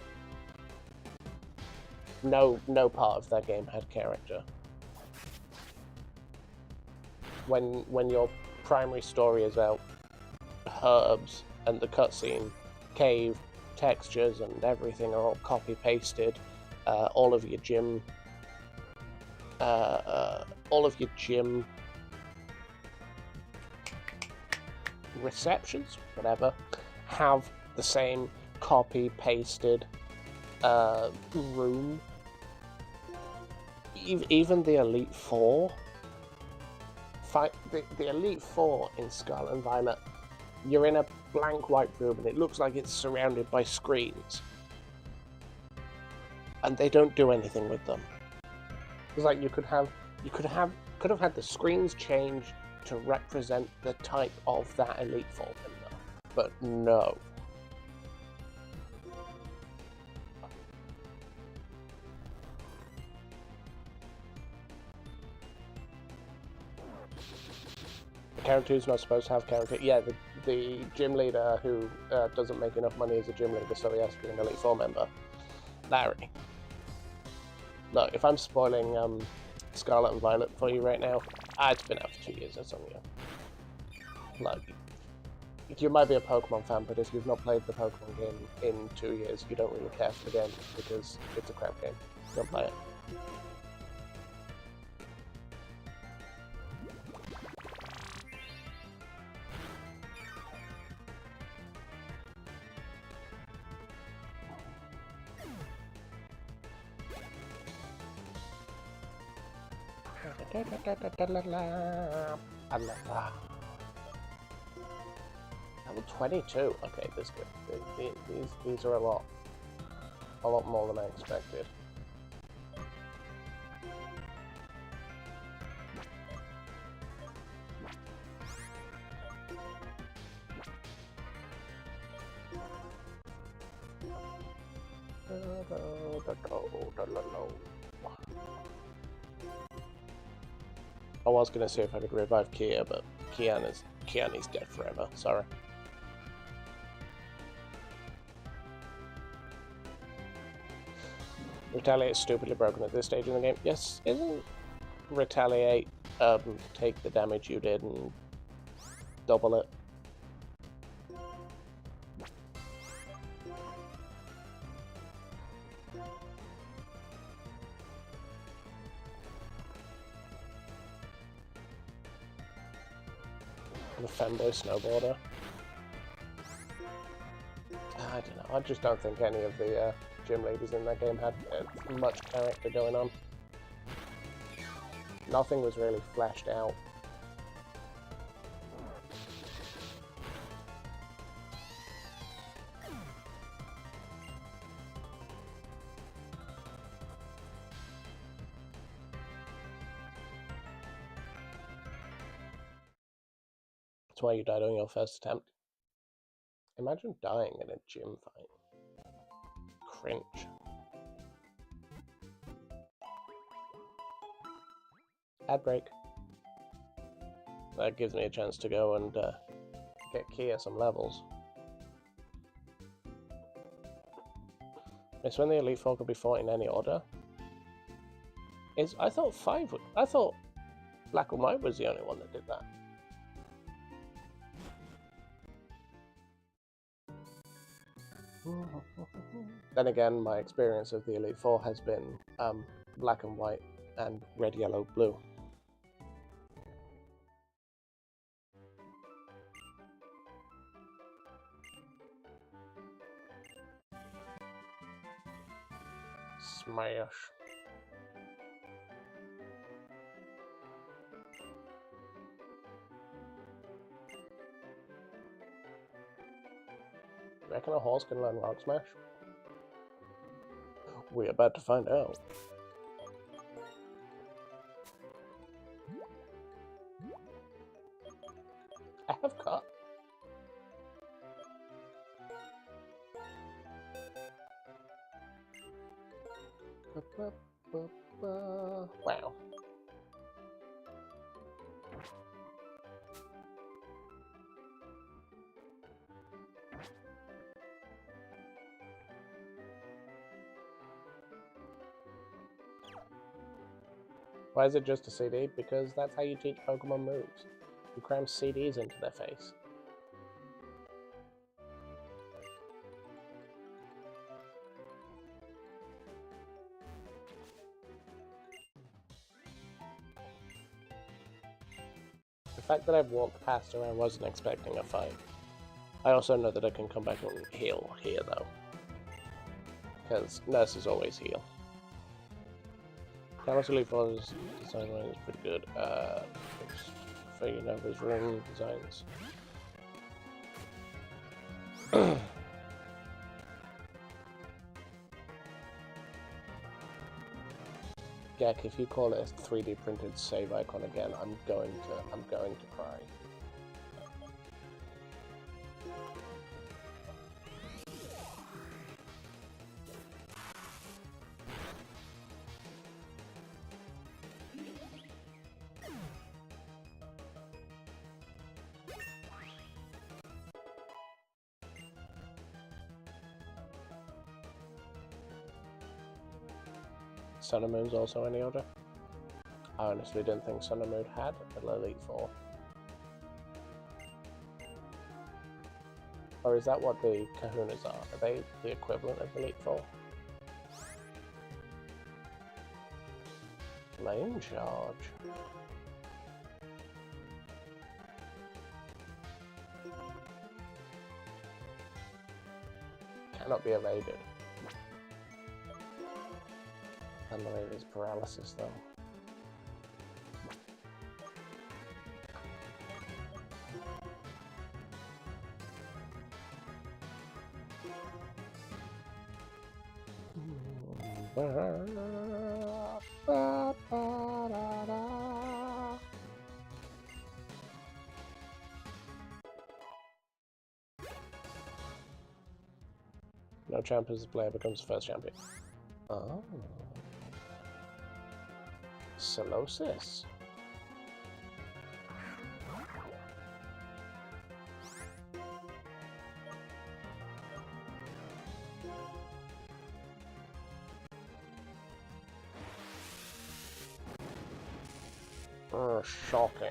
No part of that game had character. When your primary story is about herbs and the cutscene, cave, textures, and everything are all copy pasted. All of your gym receptions, whatever, have the same copy pasted room. Even the Elite Four. The Elite Four in Scarlet and Violet, you're in a blank white room and it looks like it's surrounded by screens, and they don't do anything with them. It's like you could have had the screens changed to represent the type of that Elite Four member, but no. The character who's not supposed to have character. Yeah, the gym leader who doesn't make enough money as a gym leader, so he has to be an Elite Four member. Larry. Look, if I'm spoiling Scarlet and Violet for you right now, it's been out for 2 years, that's on you. Like, you might be a Pokemon fan, but if you've not played the Pokemon game in 2 years, you don't really care for the game, because it's a crap game. Don't play it. Level 22. Okay, this is good. These are a lot more than I expected. I was gonna see if I could revive Kia, but Kiana's dead forever. Sorry. Retaliate is stupidly broken at this stage in the game. Yes, isn't Retaliate take the damage you did and double it? The femboy snowboarder. I don't know. I just don't think any of the gym leaders in that game had much character going on. Nothing was really fleshed out. That's why you died on your first attempt. Imagine dying in a gym fight. Cringe. Ad break. That gives me a chance to go and get Kia some levels. It's when the Elite Four could be fought in any order. I thought I thought Black and White was the only one that did that. Then again, my experience of the Elite Four has been Black and White and Red, Yellow, Blue. Smash. Reckon a horse can learn Rock Smash? We're about to find out. I have cut. Wow. Why is it just a CD? Because that's how you teach Pokemon moves. You cram CDs into their face. The fact that I've walked past her, I wasn't expecting a fight. I also know that I can come back and heal here, though. Because nurses always heal. Callous Elite Four's design is pretty good. For you know, his ring designs. Gek, if you call it a 3D printed save icon again, I'm going to cry. Sun and Moon's also any order? I honestly didn't think Sun and Moon had an Elite Four. Or is that what the Kahunas are? Are they the equivalent of Elite Four? Lane charge. Cannot be evaded. And the way there's paralysis though. No champ as the player becomes first champion. Oh. Solosis. Shocking.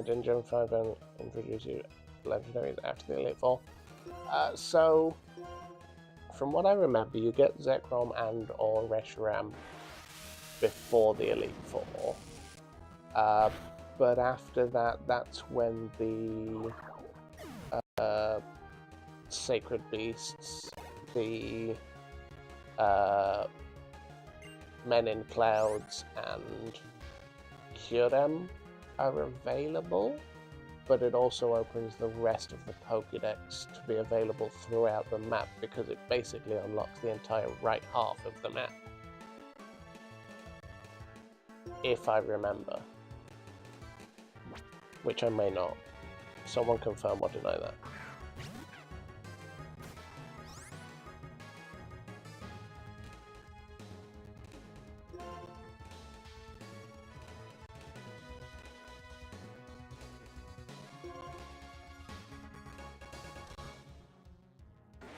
Didn't Gen 5 introduce you legendaries after the Elite Four? So, from what I remember, you get Zekrom and or Reshiram before the Elite Four. But after that, that's when the Sacred Beasts, the Men in Clouds, and Kyurem are available, but it also opens the rest of the Pokédex to be available throughout the map because it basically unlocks the entire right half of the map. If I remember. Which I may not. Someone confirm or deny that.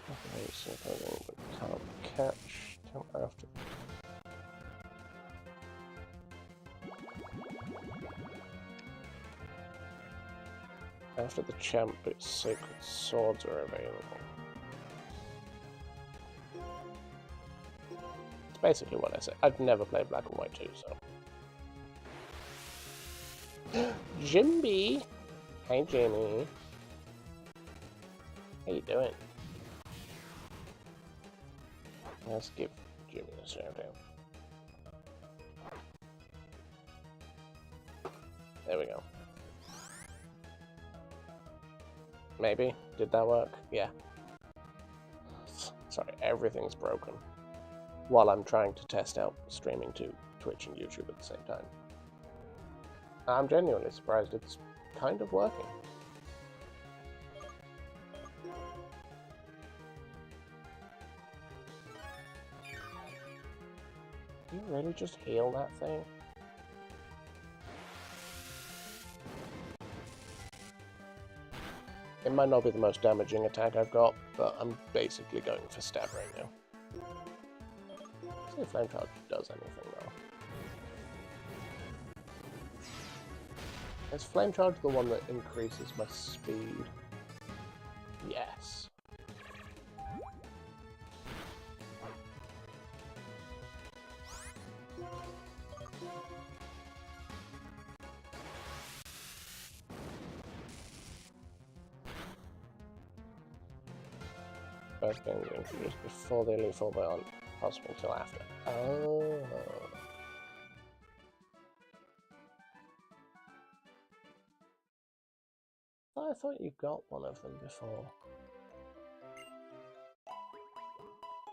Okay, so I can't catch till after. After the champ, its sacred swords are available. It's basically what I said. I've never played Black and White 2, so. Jimby! Hey, Jimmy. How you doing? Let's give Jimmy a shout out. There we go. Maybe? Did that work? Yeah. Sorry, everything's broken. While I'm trying to test out streaming to Twitch and YouTube at the same time. I'm genuinely surprised it's kind of working. Can you really just heal that thing? It might not be the most damaging attack I've got, but I'm basically going for stab right now. Let's see if Flame Charge does anything though. Is Flame Charge the one that increases my speed? Yes. First game introduced before the Elite Four, but aren't possible until after. Oh. I thought you got one of them before.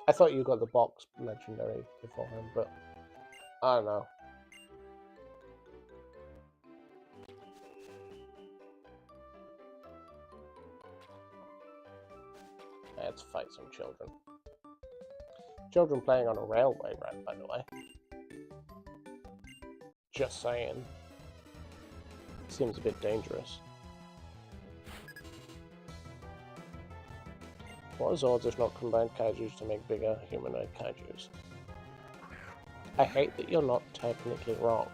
I thought you got the box legendary beforehand, but I don't know. Let's fight some children. Children playing on a railway, right, by the way. Just saying. Seems a bit dangerous. What is odds if not combined kaijus to make bigger humanoid kaijus? I hate that you're not technically wrong,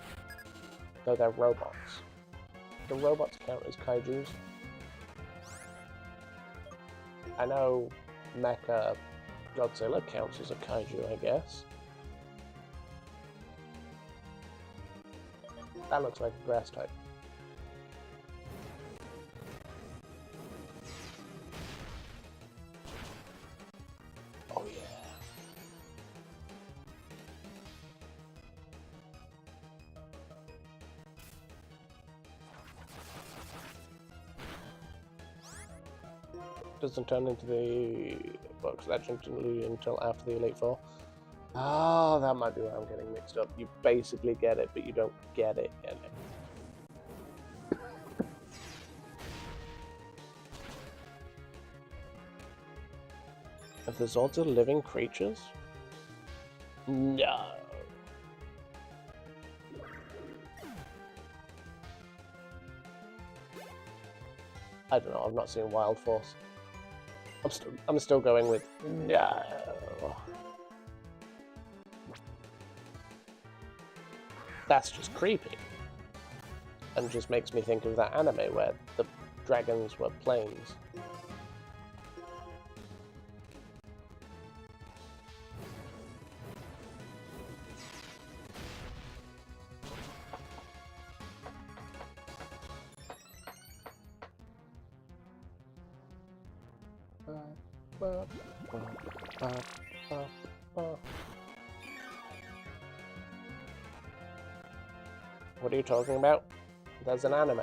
though they're robots. Do robots count as kaijus? I know Mecha Godzilla counts as a kaiju, I guess. That looks like a grass type. Oh yeah. Doesn't turn into the box legend until after the Elite Four. Oh, that might be where I'm getting mixed up. You basically get it, but you don't get it. Are the Zords living creatures? No. I don't know. I've not seen Wild Force. I'm still going with no. That's just creepy, and just makes me think of that anime where the dragons were planes. What are you talking about? There's an anime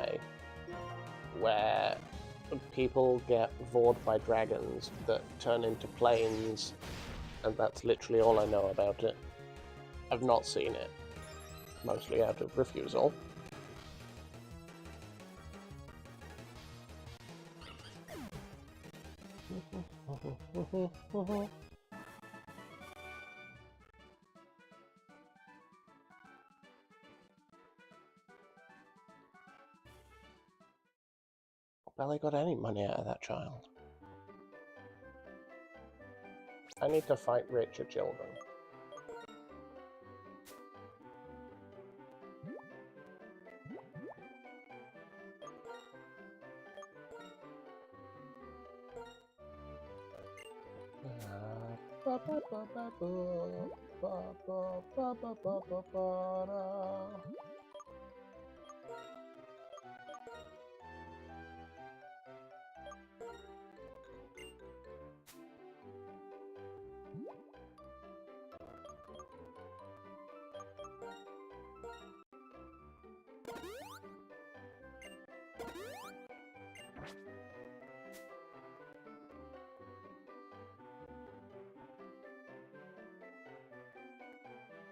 where people get vored by dragons that turn into planes, and that's literally all I know about it. I've not seen it, mostly out of refusal. Barely got any money out of that child. I need to fight richer children.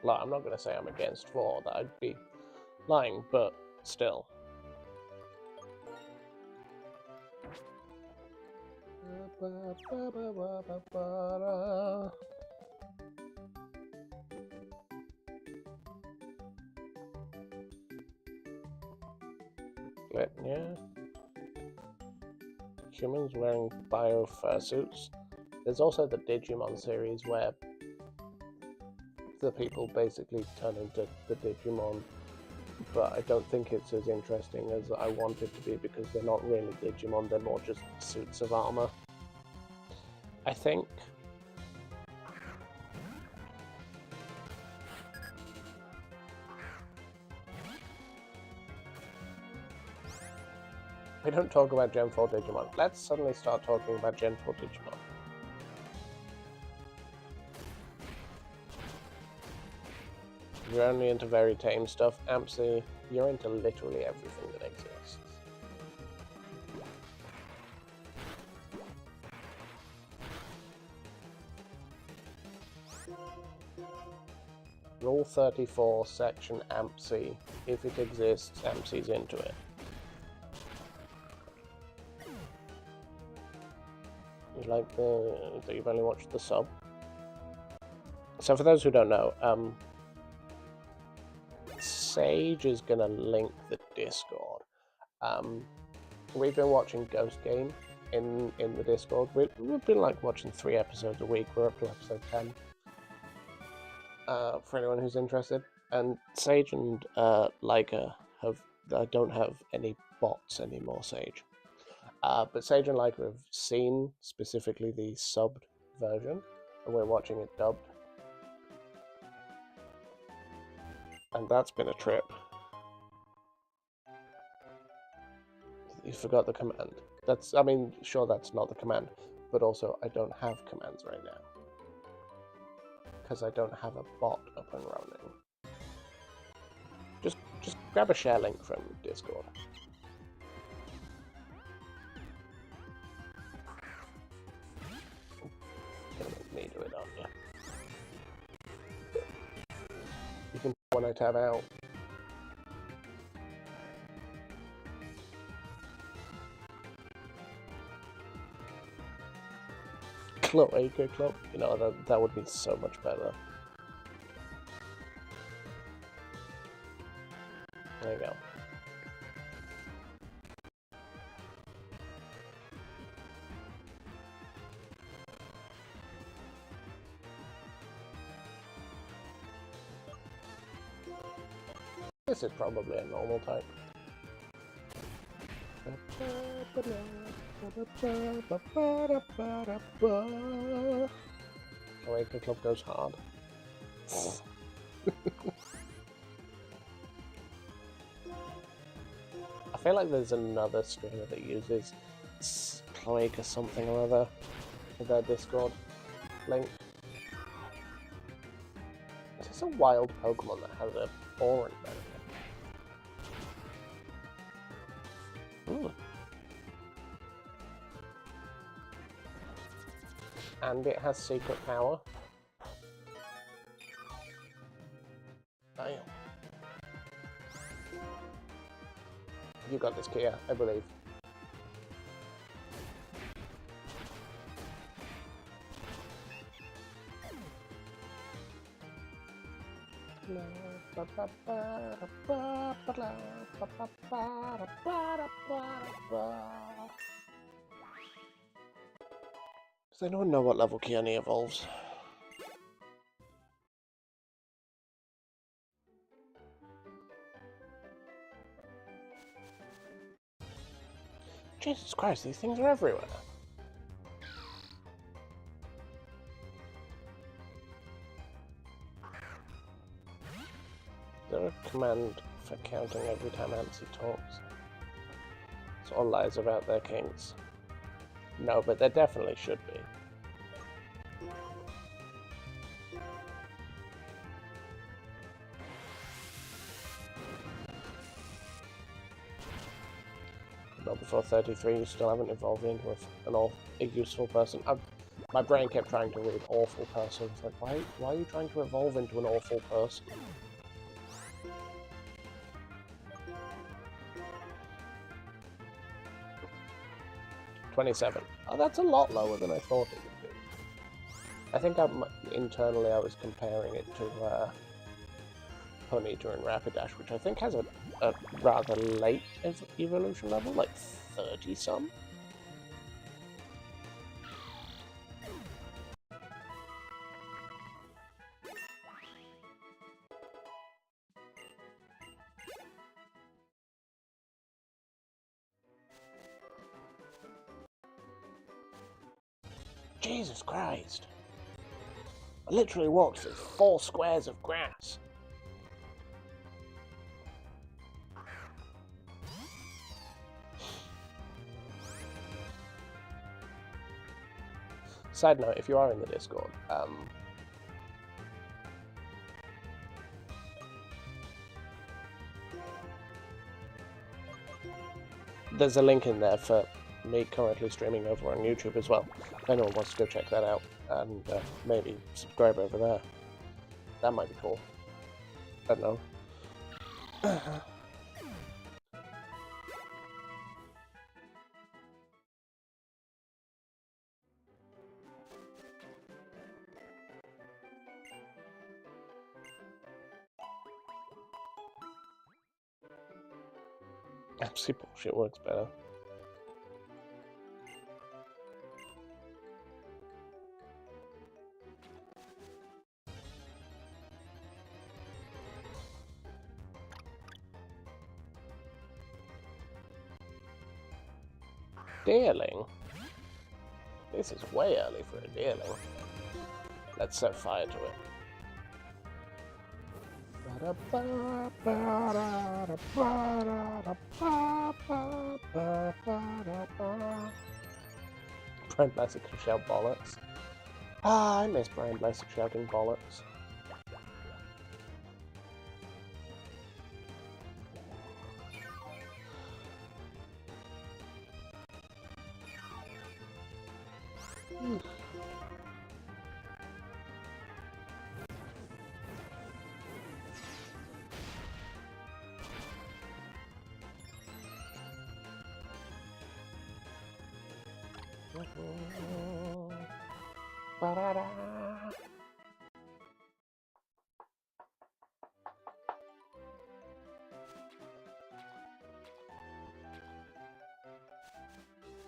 Like, I'm not going to say I'm against war, that I'd be lying, but still. Yeah. humans wearing bio fursuits. There's also the Digimon series where the people basically turn into the Digimon, but I don't think it's as interesting as I want it to be because they're not really Digimon, they're more just suits of armor. I think. We don't talk about Gen 4 Digimon. Let's suddenly start talking about Gen 4 Digimon. You're only into very tame stuff. Ampsy, you're into literally everything that exists. Rule 34, section Ampsy. If it exists, Ampsy's into it. You like that you've only watched the sub? So for those who don't know, Sage is gonna link the Discord. We've been watching Ghost Game in the Discord. We've been like watching 3 episodes a week. We're up to episode 10. For anyone who's interested, and Sage and Leica don't have any bots anymore. Sage, but Sage and Leica have seen specifically the subbed version, and we're watching it dubbed. And that's been a trip. You forgot the command. I mean, sure, that's not the command, but also I don't have commands right now. Because I don't have a bot up and running. Just grab a share link from Discord. Gonna make me do it, aren't you? You can when I tab out. Cloaca Club, you know, that would be so much better. There you go. This is probably a normal type. Cloaca Club goes hard. I feel like there's another streamer that uses Cloaca something or other with their Discord link. Is this a wild Pokemon that has a orange benefit? And it has secret power. Damn. You got this, Kia, I believe. Does anyone know what level Kiani evolves? Jesus Christ, these things are everywhere. Is there a command for counting every time Nancy talks? It's all lies about their kings. No, but there definitely should be. Not before 33, you still haven't evolved into a useful person. My brain kept trying to read awful person. It's like, why are you trying to evolve into an awful person? $27. Oh, that's a lot lower than I thought it would be. I think internally I was comparing it to Ponyta and Rapidash, which I think has a rather late evolution level, like 30-some. Jesus Christ. I literally walked through 4 squares of grass. Side note, if you are in the Discord, there's a link in there for me currently streaming over on YouTube as well. If anyone wants to go check that out and maybe subscribe over there, that might be cool. I don't know. Absolute bullshit works better. Deerling? This is way early for a deerling. Let's set fire to it. Brian Blessed can shout bollocks. Ah, I miss Brian Blessed shouting bollocks.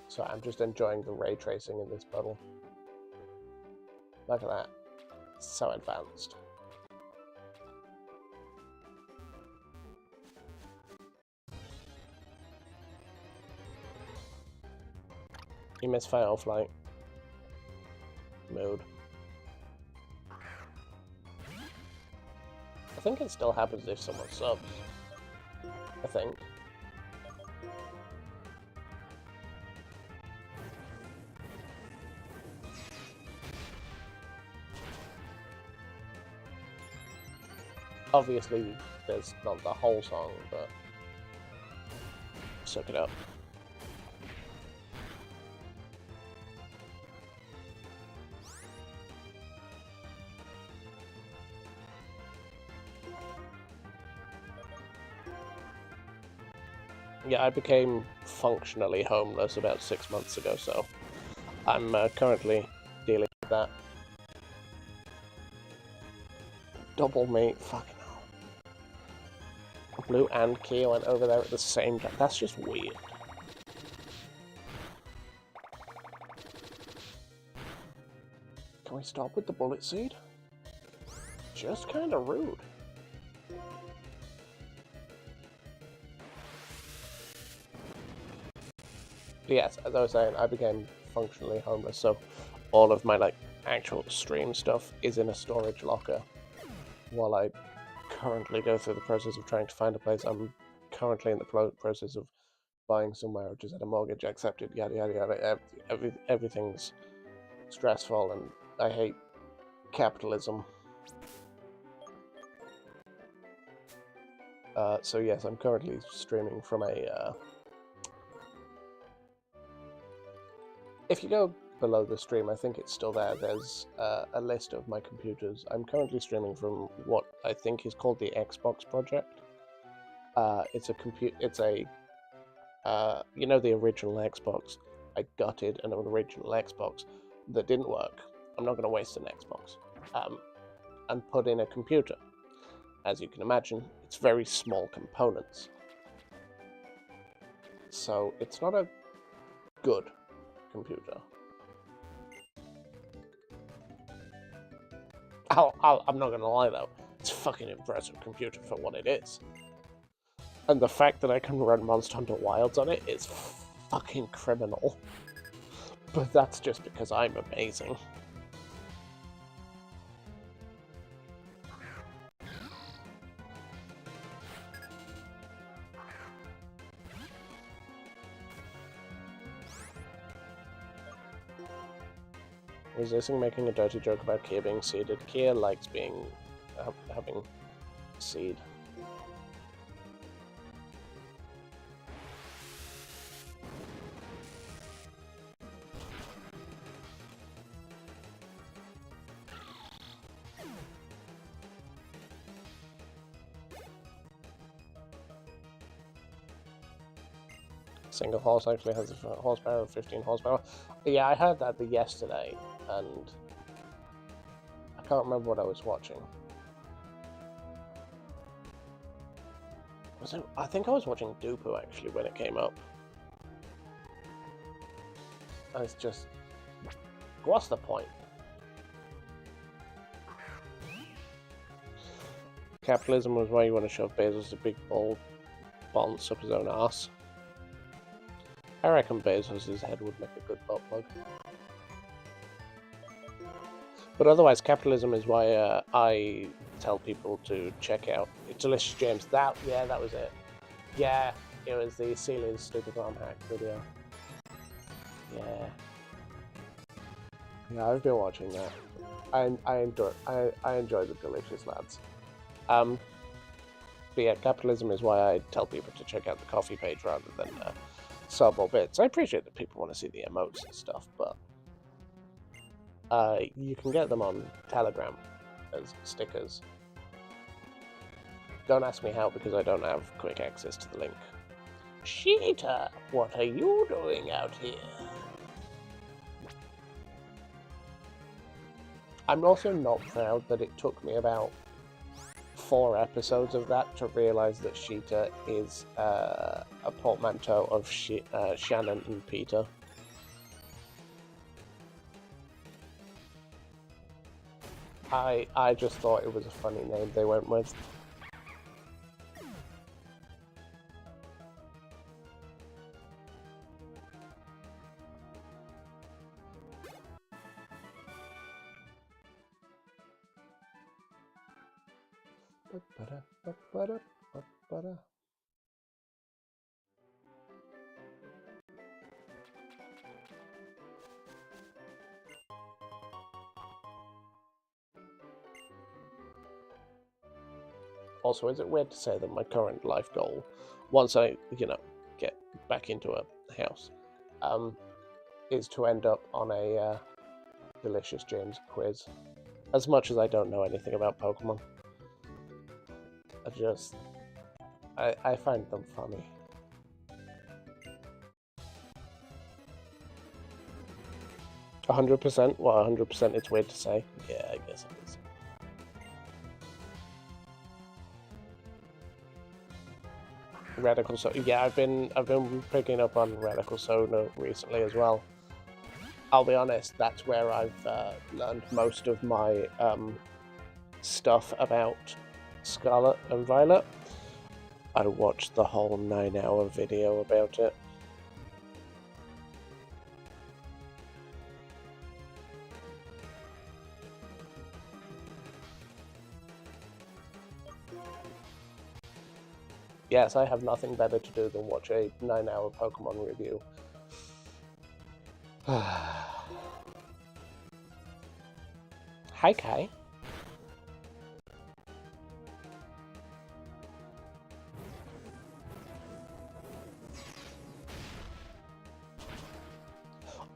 So I'm just enjoying the ray tracing in this puddle. Look at that. So advanced. You miss Fatal Flight. Mode. I think it still happens if someone subs. I think. Obviously, there's not the whole song, but suck it up. Yeah, I became functionally homeless about 6 months ago, so I'm currently dealing with that. Double meat, fucking hell. Blue and Kia went over there at the same time. That's just weird. Can we stop with the bullet seed? Just kind of rude. Yes, as I was saying, I became functionally homeless, so all of my actual stream stuff is in a storage locker while I currently go through the process of trying to find a place. I'm currently in the process of buying somewhere, just had a mortgage accepted, yada yada yada. Everything's stressful, and I hate capitalism. So yes, I'm currently streaming from a... If you go below the stream, I think it's still there. There's a list of my computers. I'm currently streaming from what I think is called the Xbox Project. It's a you know, the original Xbox. I gutted an original Xbox that didn't work. I'm not going to waste an Xbox. And put in a computer. As you can imagine, it's very small components. So it's not a good computer. I'm not gonna lie though, it's a fucking impressive computer for what it is. And the fact that I can run Monster Hunter Wilds on it is fucking criminal. But that's just because I'm amazing. Resisting making a dirty joke about Kia being seeded. Kia likes being having seed. Single horse actually has a horsepower of 15 horsepower. Yeah, I heard that yesterday, and I can't remember what I was watching. I think I was watching Dupu actually when it came up. And it's just, what's the point? Capitalism was why you want to shove Bezos a big ball bonds up his own ass. I reckon Bezos' head would make a good butt plug. But otherwise, capitalism is why I tell people to check out Delicious James. That was it. Yeah, it was the Celia's Stupid ROM hack video. Yeah, I've been watching that. I enjoy the Delicious lads. But yeah, capitalism is why I tell people to check out the coffee page rather than sub or bits. I appreciate that people want to see the emotes and stuff, but you can get them on Telegram as stickers. Don't ask me how, because I don't have quick access to the link. Sheeta, what are you doing out here? I'm also not proud that it took me about 4 episodes of that to realise that Sheeta is a portmanteau of Shannon and Peter. I just thought it was a funny name they went with. Also, is it weird to say that my current life goal, once I, get back into a house, is to end up on a Delicious James quiz? As much as I don't know anything about Pokemon, I find them funny. %? Well, 100% it's weird to say. Yeah, I guess it is. Radical Soda. Yeah, I've been picking up on Radical Soda recently as well. I'll be honest, that's where I've learned most of my stuff about Scarlet and Violet. I watched the whole 9-hour video about it. Yes, I have nothing better to do than watch a 9-hour Pokemon review. Hi, Kai.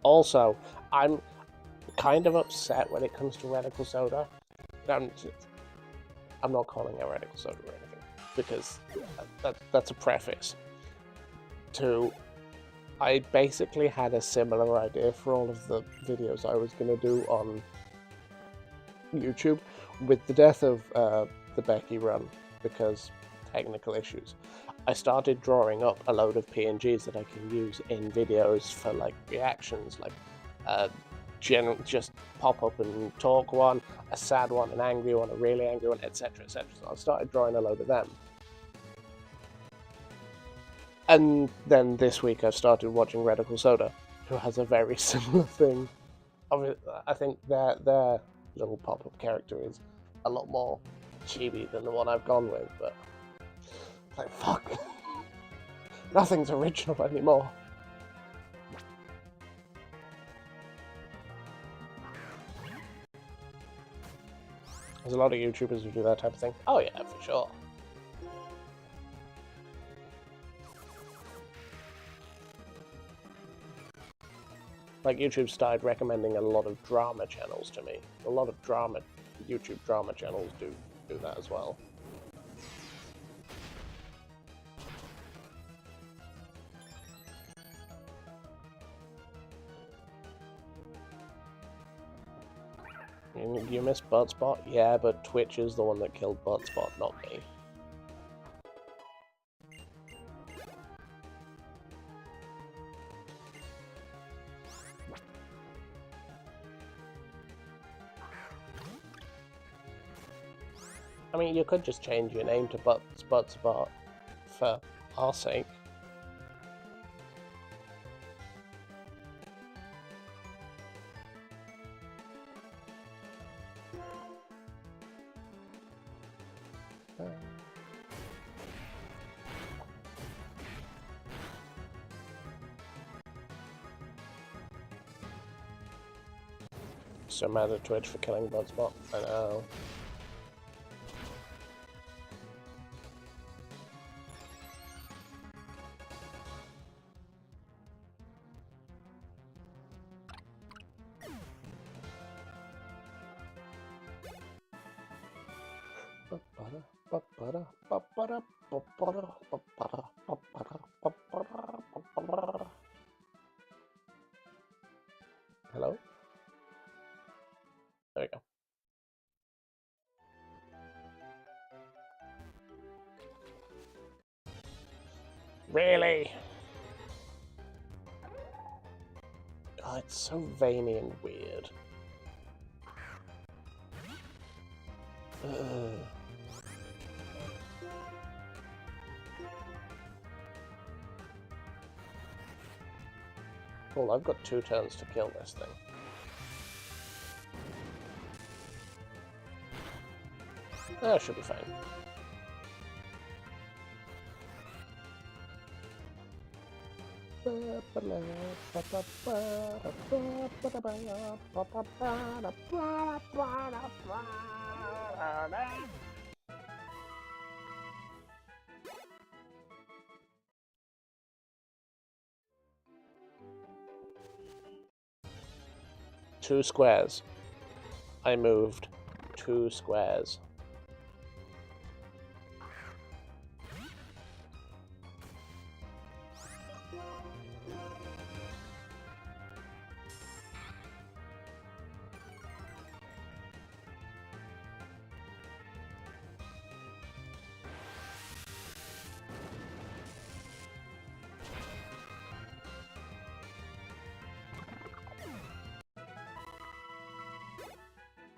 Also, I'm kind of upset when it comes to Radical Soda. I'm not calling it Radical Soda or anything, because that's a preface to... I basically had a similar idea for all of the videos I was going to do on YouTube. With the death of the Becky run, because technical issues, I started drawing up a load of PNGs that I can use in videos for like reactions, like just pop up and talk one, a sad one, an angry one, a really angry one, etc, etc. So I started drawing a load of them. And then this week I've started watching Radical Soda. who has a very similar thing. I think their little pop-up character is a lot more chibi than the one I've gone with, but it's like, fuck. Nothing's original anymore. There's a lot of YouTubers who do that type of thing. Oh yeah, for sure. Like, YouTube started recommending a lot of drama channels to me. A lot of YouTube drama channels do that as well. You miss Buttspot? Yeah, but Twitch is the one that killed Buttspot, not me. I mean, you could just change your name to Buttspot for our sake. So mad at Twitch for killing Buttspot. I know. Hello? There we go. Really? God, it's so veiny and weird. Ugh. Cool, I've got 2 turns to kill this thing. That should be fine. Two squares. I moved 2 squares.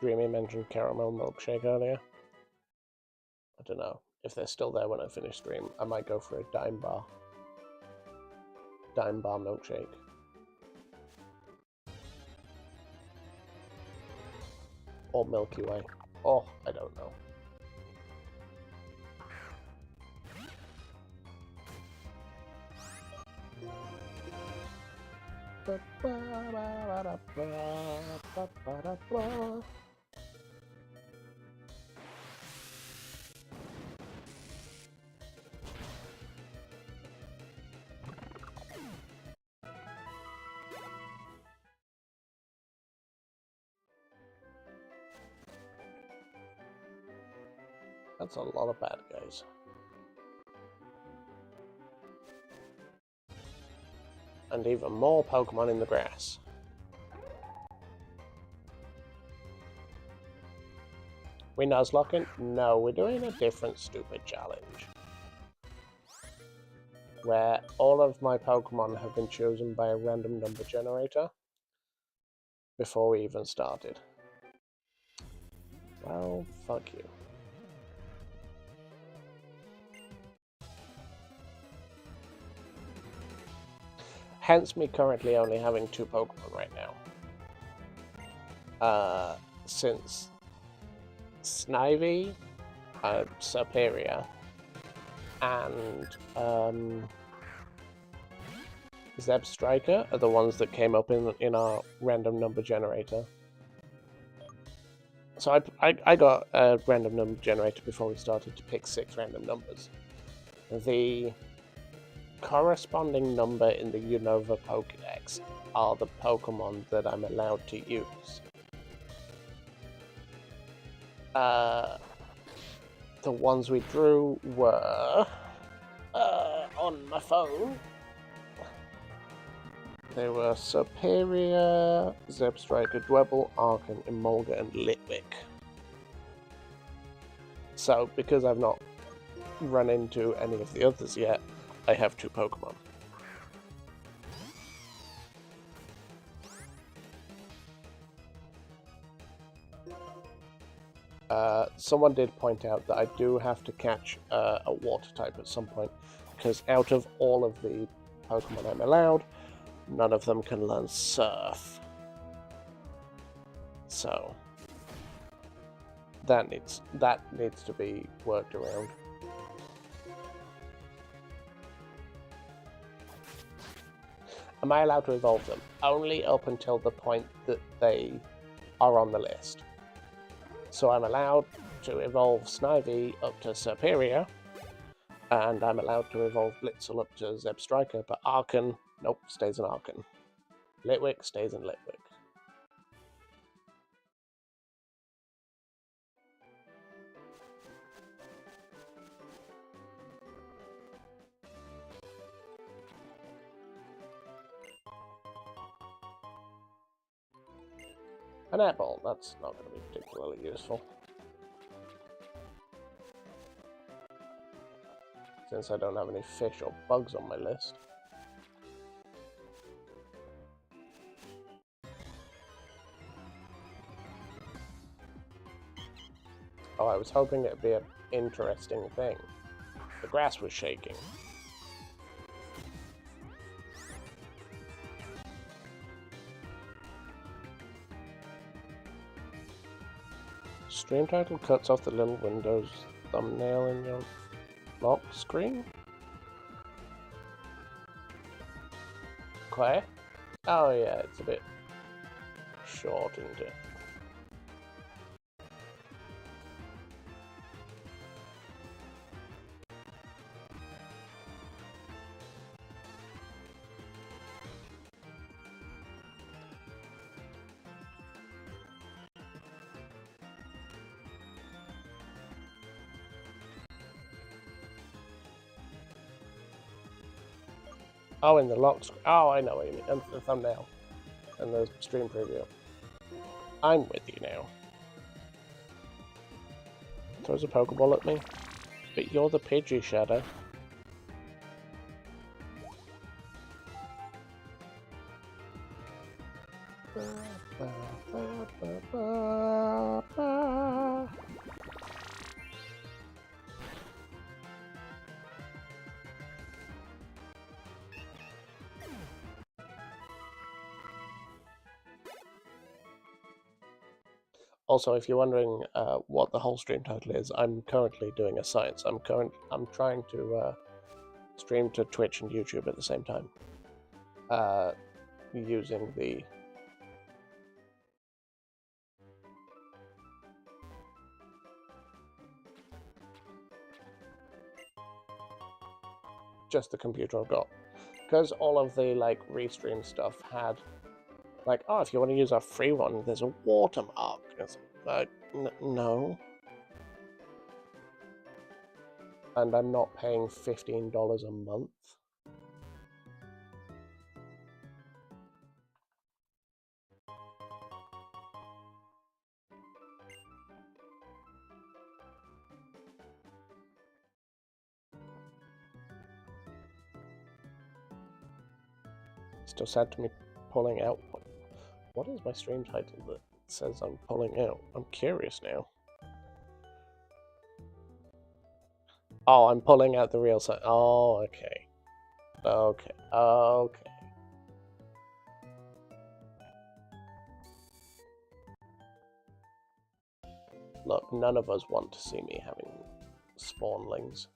Dreamy mentioned caramel milkshake earlier. I don't know. If they're still there when I finish stream, I might go for a dime bar. Dime bar milkshake. Or Milky Way. Oh, I don't know. That's a lot of bad guys. And even more Pokemon in the grass. We Nuzlocking? No, we're doing a different stupid challenge. Where all of my Pokemon have been chosen by a random number generator before we even started. Well, fuck you. Hence me currently only having 2 Pokemon right now. Since Snivy, Superior, and Zeb Striker are the ones that came up in our random number generator. So I got a random number generator before we started to pick 6 random numbers. The corresponding number in the Unova Pokédex are the Pokemon that I'm allowed to use. The ones we drew were on my phone. They were Superior, Zebstriker, Dwebble, Arcan, Emolga, and Litwick. So, because I've not run into any of the others yet, I have 2 Pokemon. Someone did point out that I do have to catch a water type at some point, because out of all of the Pokemon I'm allowed, none of them can learn Surf. So that needs to be worked around. Am I allowed to evolve them? Only up until the point that they are on the list. So I'm allowed to evolve Snivy up to Superior, and I'm allowed to evolve Blitzel up to Zeb Striker, but Arcan, nope, stays in Arcan. Litwick stays in Litwick. An apple, that's not going to be particularly useful. Since I don't have any fish or bugs on my list. Oh, I was hoping it'd be an interesting thing. The grass was shaking. Stream title cuts off the little Windows thumbnail in your lock screen? Okay. Oh yeah, it's a bit short, isn't it? Oh, in the lock screen. Oh, I know what you mean. And the thumbnail. And the stream preview. I'm with you now. Throws a Pokeball at me. But you're the Pidgey, Shadow. Also, if you're wondering what the whole stream title is, I'm currently doing a science. I'm trying to stream to Twitch and YouTube at the same time, using the just the computer I've got, because all of the like restream stuff had like, oh, if you want to use our free one, there's a watermark. It's like, no. And I'm not paying $15 a month. Still sad to me pulling out. What is my stream title that says I'm pulling out? I'm curious now. Oh, I'm pulling out the real site. Oh, okay. Okay. Okay. Look, none of us want to see me having spawnlings.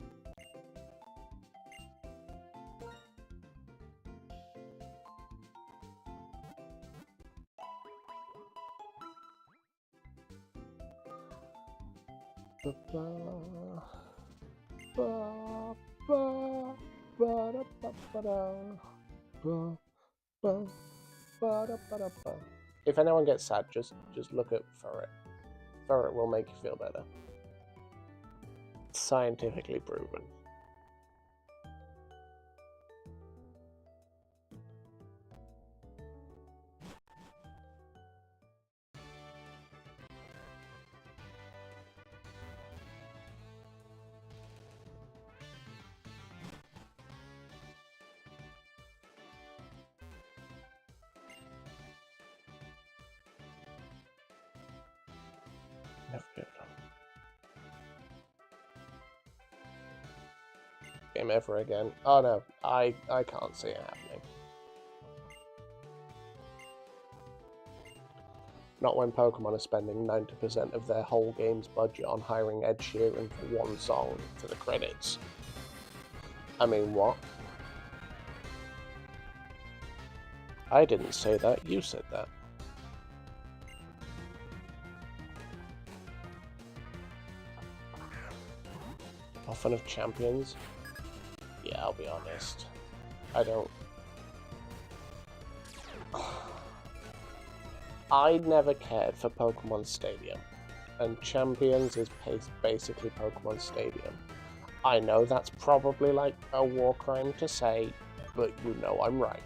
If anyone gets sad, just look at Ferret. Ferret will make you feel better. Scientifically proven. Game ever again. Oh no, I can't see it happening. Not when Pokemon are spending 90% of their whole game's budget on hiring Ed Sheeran for one song for the credits. I mean, what? I didn't say that, you said that. Often of Champions? Yeah, I'll be honest. I don't... I never cared for Pokemon Stadium, and Champions is basically Pokemon Stadium. I know that's probably like a war crime to say, but you know I'm right.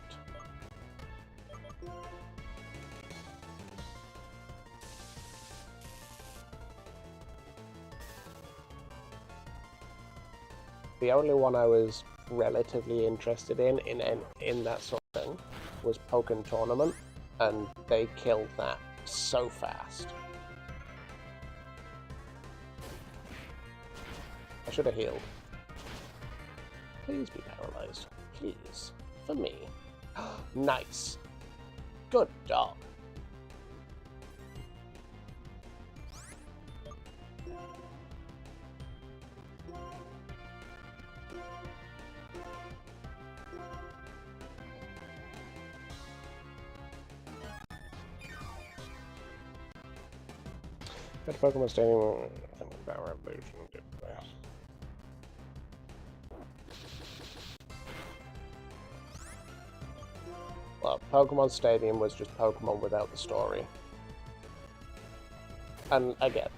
The only one I was relatively interested in that sort of thing was Pokken Tournament, and they killed that so fast. I should have healed. Please be paralyzed. Please. For me. Nice. Good dog. Got Pokemon Stadium and Power Evolution did that. Well, Pokemon Stadium was just Pokemon without the story. And again,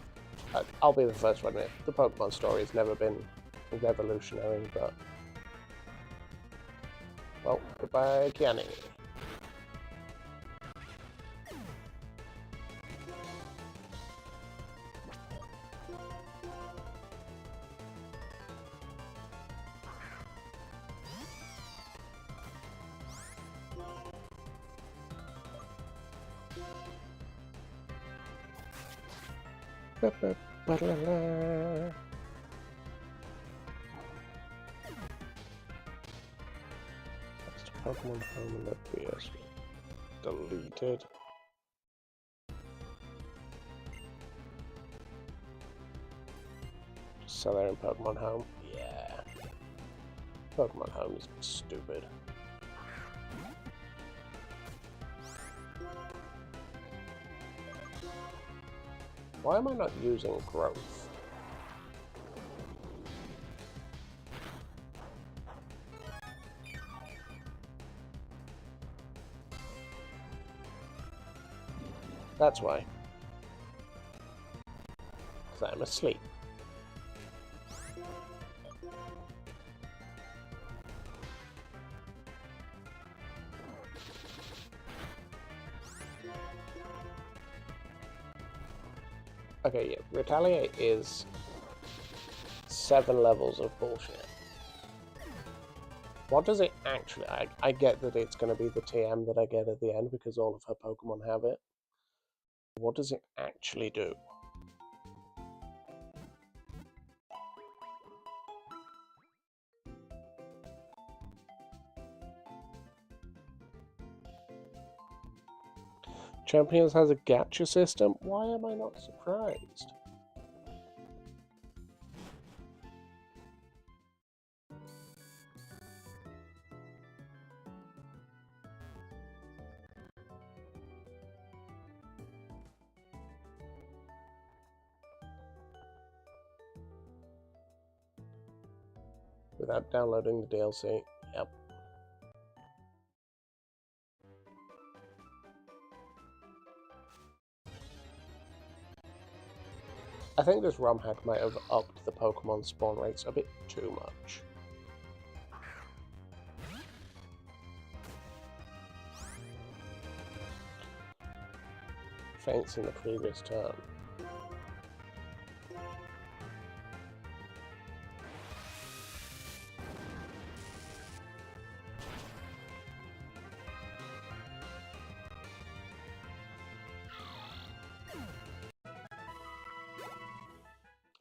I'll be the first to admit, the Pokemon story has never been revolutionary, but... Well, goodbye, Kiani. Next Pokemon Home in the PS deleted. So they're in Pokemon Home? Yeah. Pokemon Home is stupid. Why am I not using growth? That's why. Because I'm asleep. Okay, yeah, Retaliate is 7 levels of bullshit. What does it actually... I get that it's going to be the TM that I get at the end because all of her Pokemon have it. What does it actually do? Champions has a gacha system? Why am I not surprised? without downloading the DLC. Yep. I think this ROM hack might have upped the Pokemon spawn rates a bit too much. Faints in the previous turn.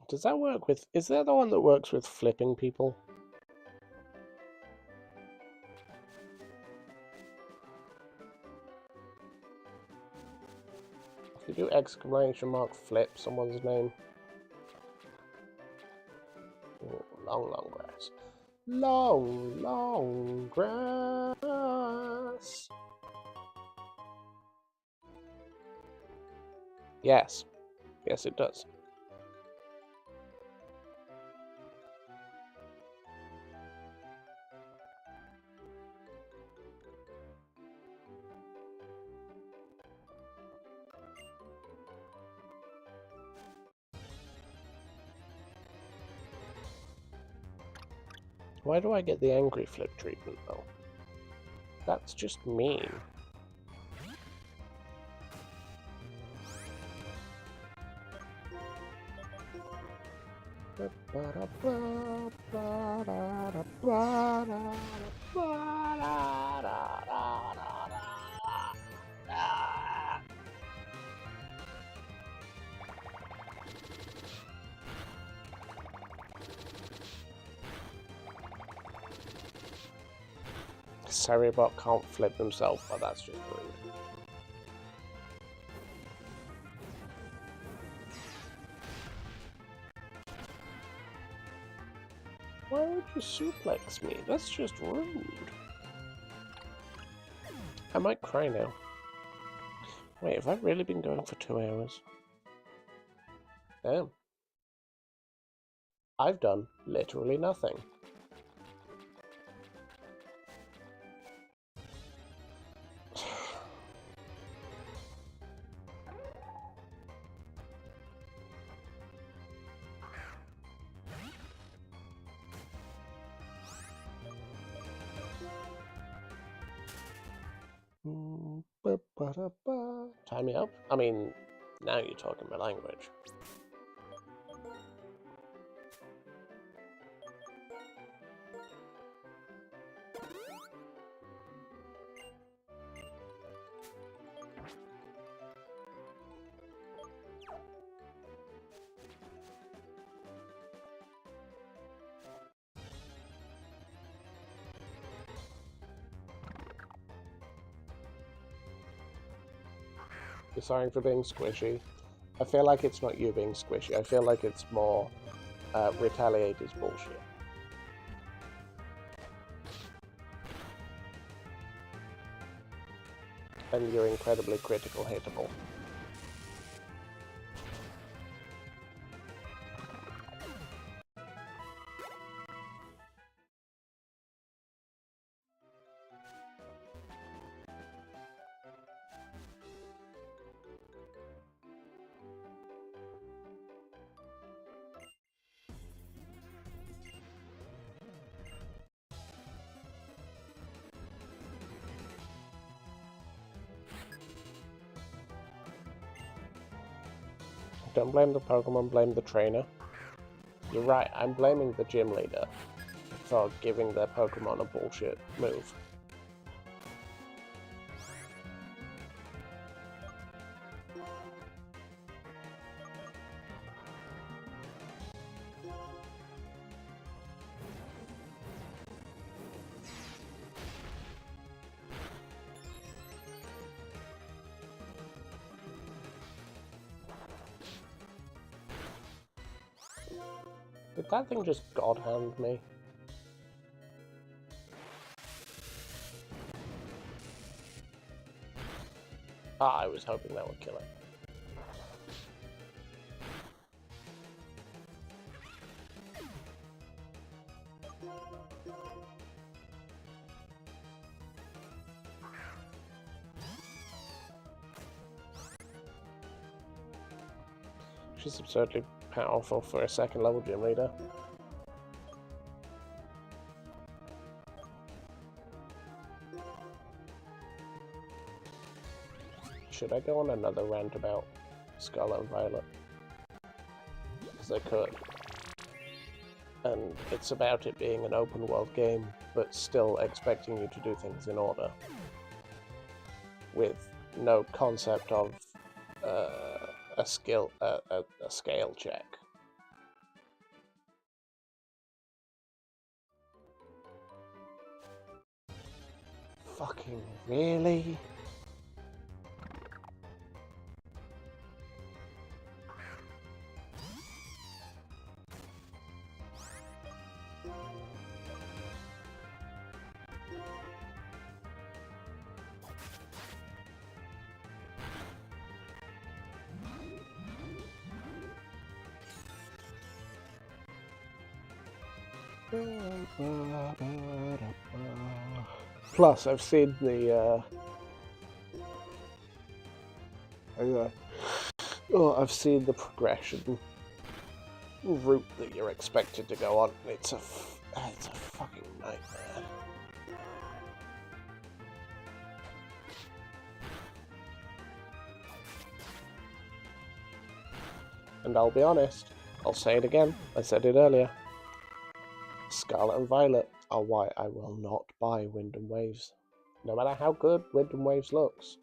Does that work with... Is that the one that works with flipping people? If you do exclamation mark flip someone's name. Ooh, long grass. Long grass. Yes. Yes, it does. Why do I get the angry flip treatment, though? That's just mean. Ceribot can't flip himself, but that's just rude. Why would you suplex me? That's just rude. I might cry now. Wait, have I really been going for 2 hours? Damn. I've done literally nothing. Tie me up? I mean, now you're talking my language. Sorry for being squishy. I feel like it's not you being squishy. I feel like it's more retaliate is bullshit. And you're incredibly critical hittable. Don't blame the Pokemon, blame the trainer. You're right, I'm blaming the gym leader for giving their Pokemon a bullshit move. Did that thing just God hand me? Ah, I was hoping that would kill it. which is absurdly powerful for a second level gym leader. Should I go on another rant about Scarlet and Violet? Because I could. And it's about it being an open world game, but still expecting you to do things in order. With no concept of a scale check. Fucking really? Plus, I've seen the I've seen the progression route that you're expected to go on. It's a fucking nightmare. And I'll be honest, I'll say it again, I said it earlier. Scarlet and Violet are why I will not buy Wind and Waves, no matter how good Wind and Waves looks.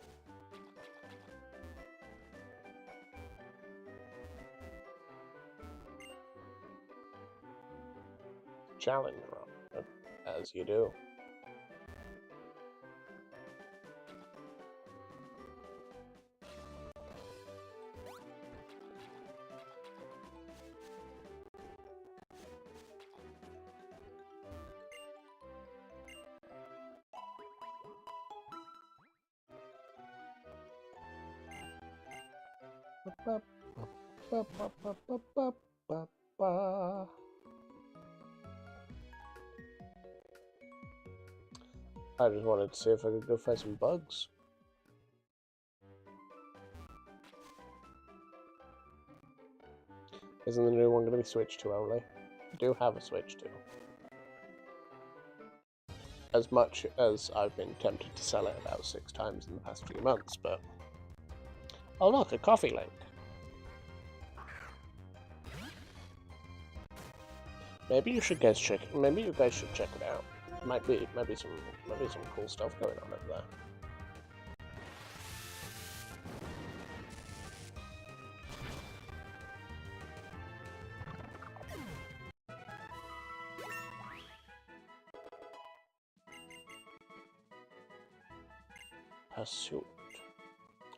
Challenge run, as you do. I just wanted to see if I could go find some bugs. Isn't the new one going to be Switch 2 only? I do have a Switch 2. As much as I've been tempted to sell it about 6 times in the past few months, but... Oh look, a coffee link! Maybe you guys should check it out. Might be some cool stuff going on over there. Pursuit.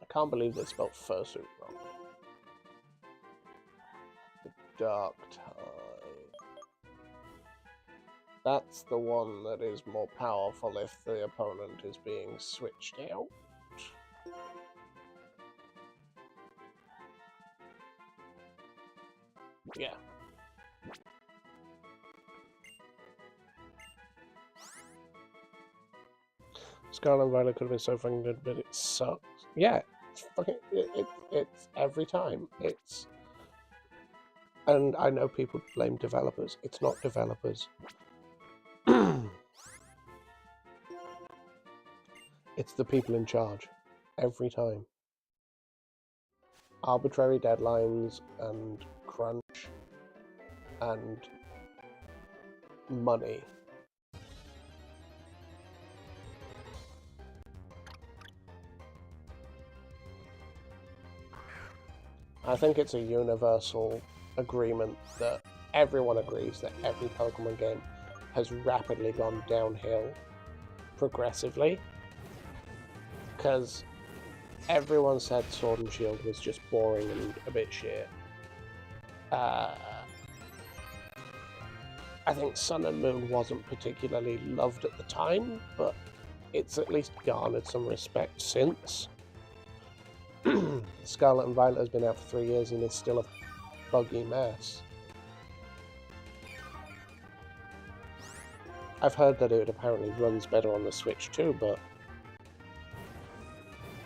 I can't believe they spelled fursuit wrong. The Dark Tide. That's the one that is more powerful if the opponent is being switched out. Yeah. Scarlet and Violet could have been so fucking good, but it sucks. Yeah, it's fucking it's every time. It's, and I know people blame developers. It's not developers. It's the people in charge. Every time. Arbitrary deadlines and crunch and money. I think it's a universal agreement that everyone agrees that every Pokemon game has rapidly gone downhill progressively, because everyone said Sword and Shield was just boring and a bit shit. I think Sun and Moon wasn't particularly loved at the time, but it's at least garnered some respect since. Scarlet and Violet has been out for 3 years and is still a buggy mess. I've heard that it apparently runs better on the Switch too, but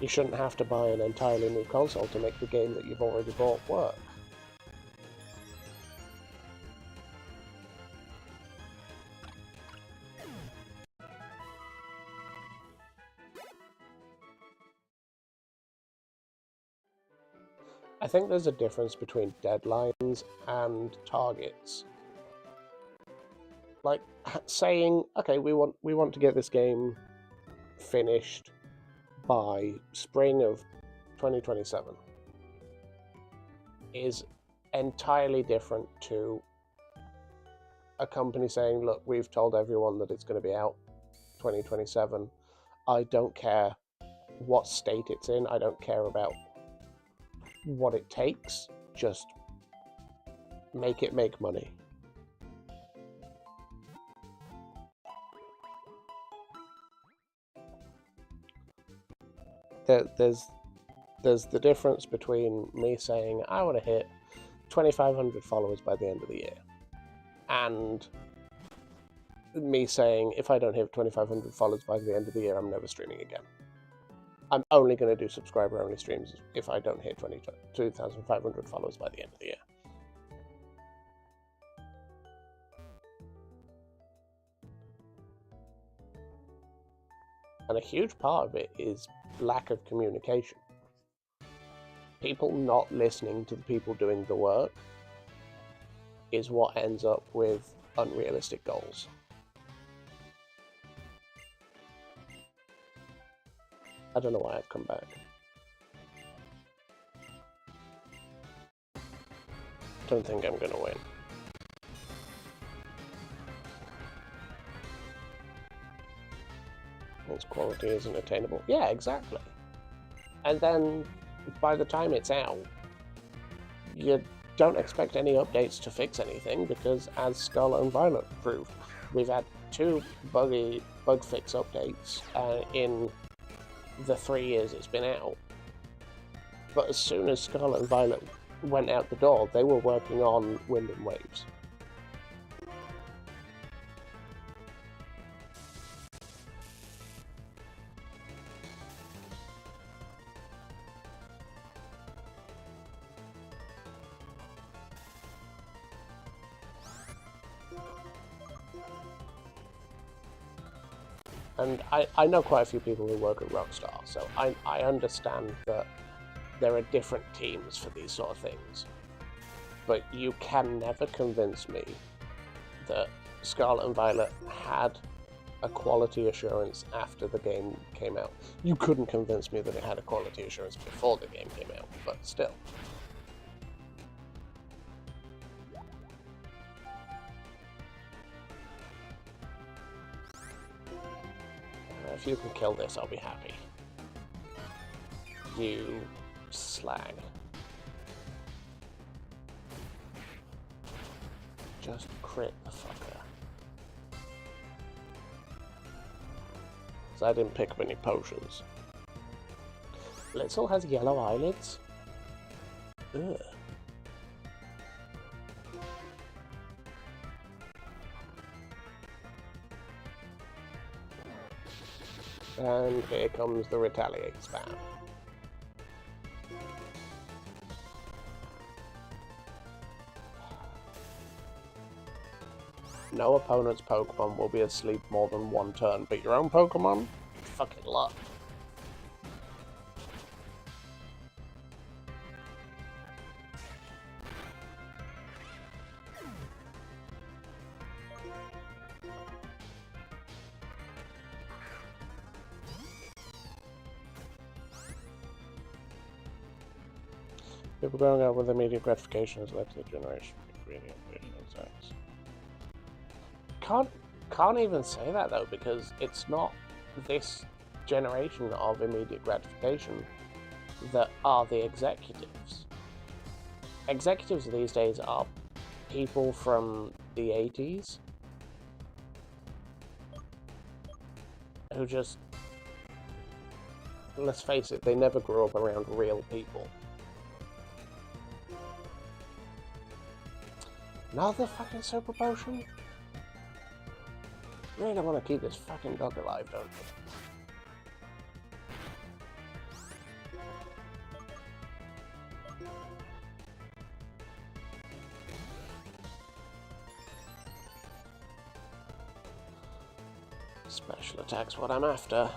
you shouldn't have to buy an entirely new console to make the game that you've already bought work. I think there's a difference between deadlines and targets. Like saying, okay, we want to get this game finished by spring of 2027 is entirely different to a company saying, look, we've told everyone that it's going to be out 2027. I don't care what state it's in. I don't care about what it takes. Just make it make money. There's the difference between me saying I want to hit 2,500 followers by the end of the year and me saying if I don't hit 2,500 followers by the end of the year, I'm never streaming again. I'm only going to do subscriber-only streams if I don't hit 2,500 followers by the end of the year. And a huge part of it is lack of communication. People not listening to the people doing the work is what ends up with unrealistic goals. I don't know why I've come back. Don't think I'm gonna win. Its quality isn't attainable. Yeah, exactly. And then by the time it's out, you don't expect any updates to fix anything because, as Scarlet and Violet proved, we've had 2 bug fix updates in the 3 years it's been out. But as soon as Scarlet and Violet went out the door, they were working on Wind and Waves. And I know quite a few people who work at Rockstar, so I understand that there are different teams for these sort of things. But you can never convince me that Scarlet and Violet had a quality assurance after the game came out. You couldn't convince me that it had a quality assurance before the game came out, but still. If you can kill this, I'll be happy. You slag. Just crit the fucker. So I didn't pick up any potions. Litzel has yellow eyelids? Ugh. And here comes the retaliate spam. No opponent's Pokemon will be asleep more than 1 turn, but your own Pokemon? Fucking luck. People going out with immediate gratification has led to the generation of ingredient insects. Can't even say that though, because it's not this generation of immediate gratification that are the executives. Executives these days are people from the 80s who just, let's face it, they never grew up around real people. Another fucking super potion? You really want to keep this fucking dog alive, don't you? Special attack's what I'm after.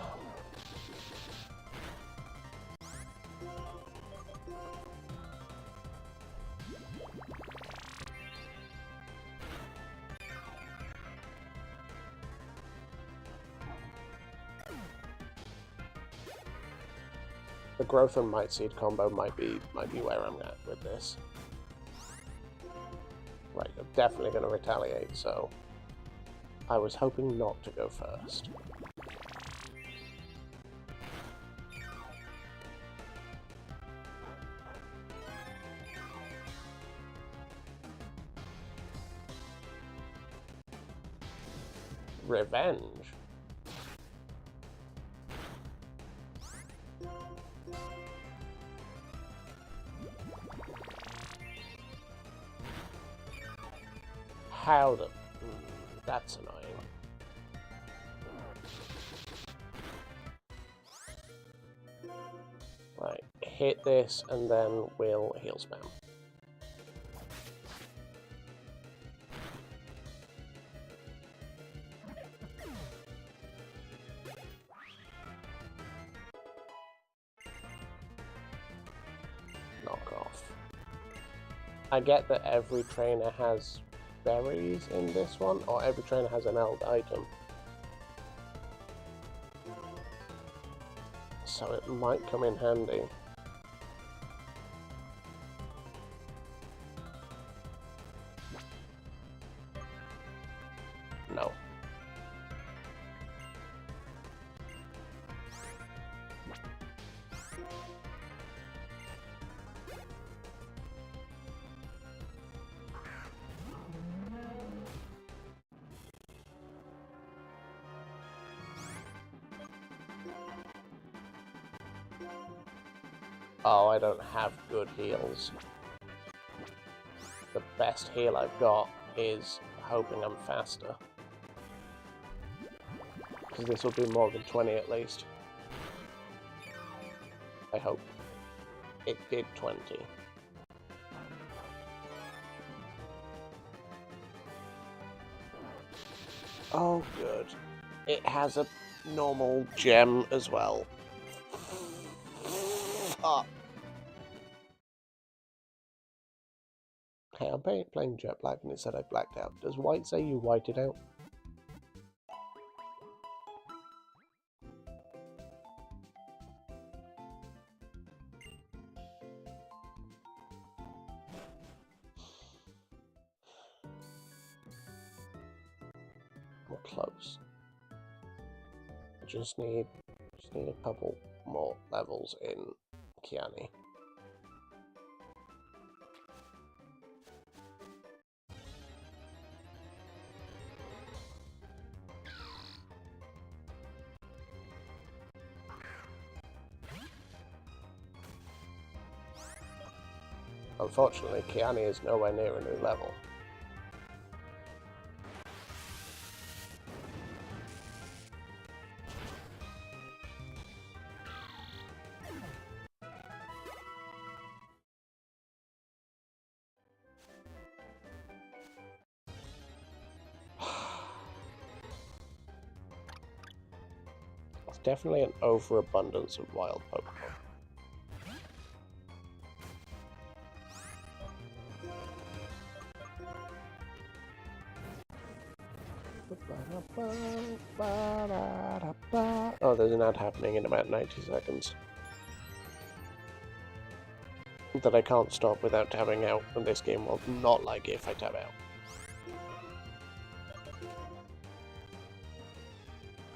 the growth and might seed combo might be where I'm at with this. Right, I'm definitely going to retaliate, so I was hoping not to go first. Revenge. How the... that's annoying. Right, hit this and then we'll heal spam. Knock off. I get that every trainer has berries in this one, or every trainer has an eld item. So it might come in handy. No. Oh, I don't have good heals. The best heal I've got is hoping I'm faster. Because this will do more than 20 at least. I hope. It did 20. Oh, good. It has a normal gem as well. Ah. Hey, I'm playing Jet Black and it said I blacked out. Does white say you whited out? We're close. I just need a couple more levels in Kiani. Unfortunately, Kiani is nowhere near a new level. It's definitely an overabundance of wild Pokemon. Oh, there's an ad happening in about 90 seconds. That I can't stop without tabbing out, and this game will not like it if I tab out.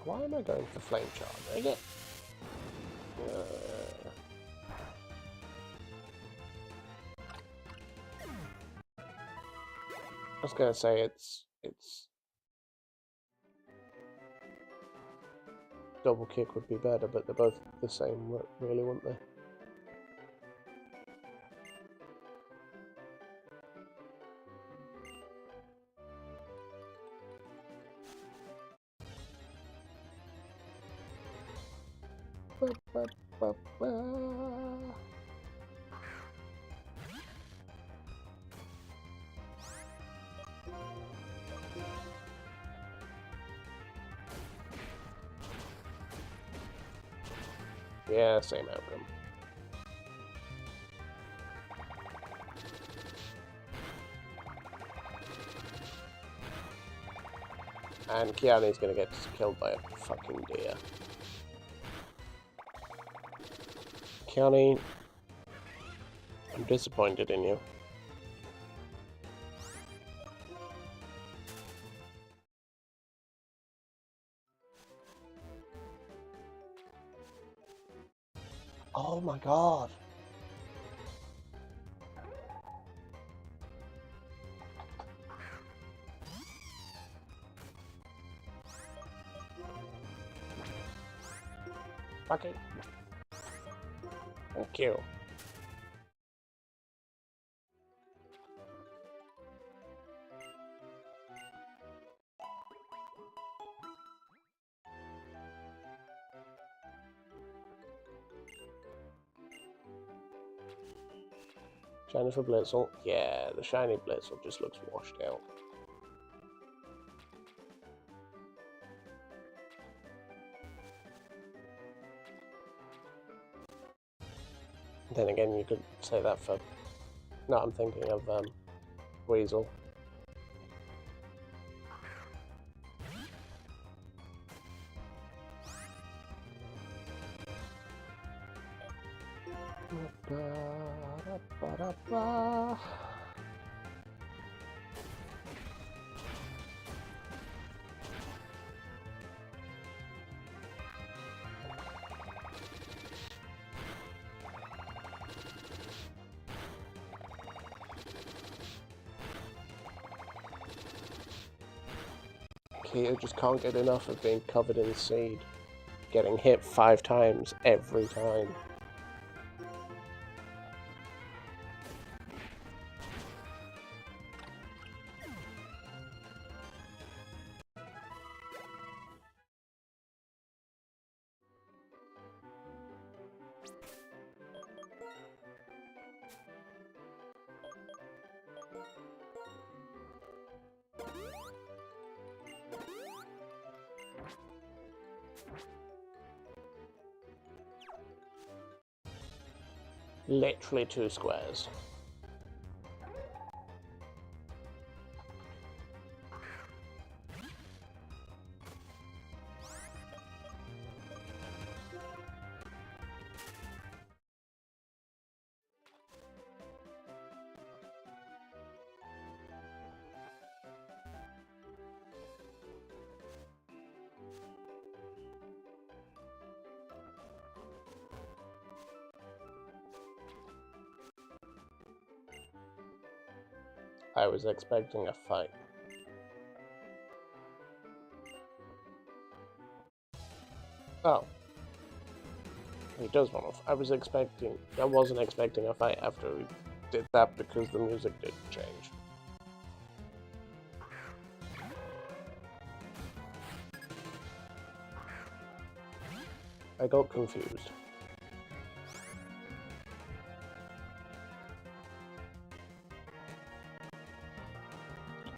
Why am I going for Flame Charge? Again? I was gonna say it's double kick would be better, but they're both the same, really, wouldn't they? Yeah, same outcome. And Kiani's gonna get killed by a fucking deer. Kiani, I'm disappointed in you. Oh my god. Okay. Thank you. Shiny for Blitzel? Yeah, the shiny Blitzel just looks washed out. Then again, you could say that for... No, I'm thinking of Weasel. Keto just can't get enough of being covered in seed. Getting hit 5 times every time. Literally 2 squares. I was expecting a fight. Oh. He does want to. I wasn't expecting a fight after we did that because the music did change. I got confused.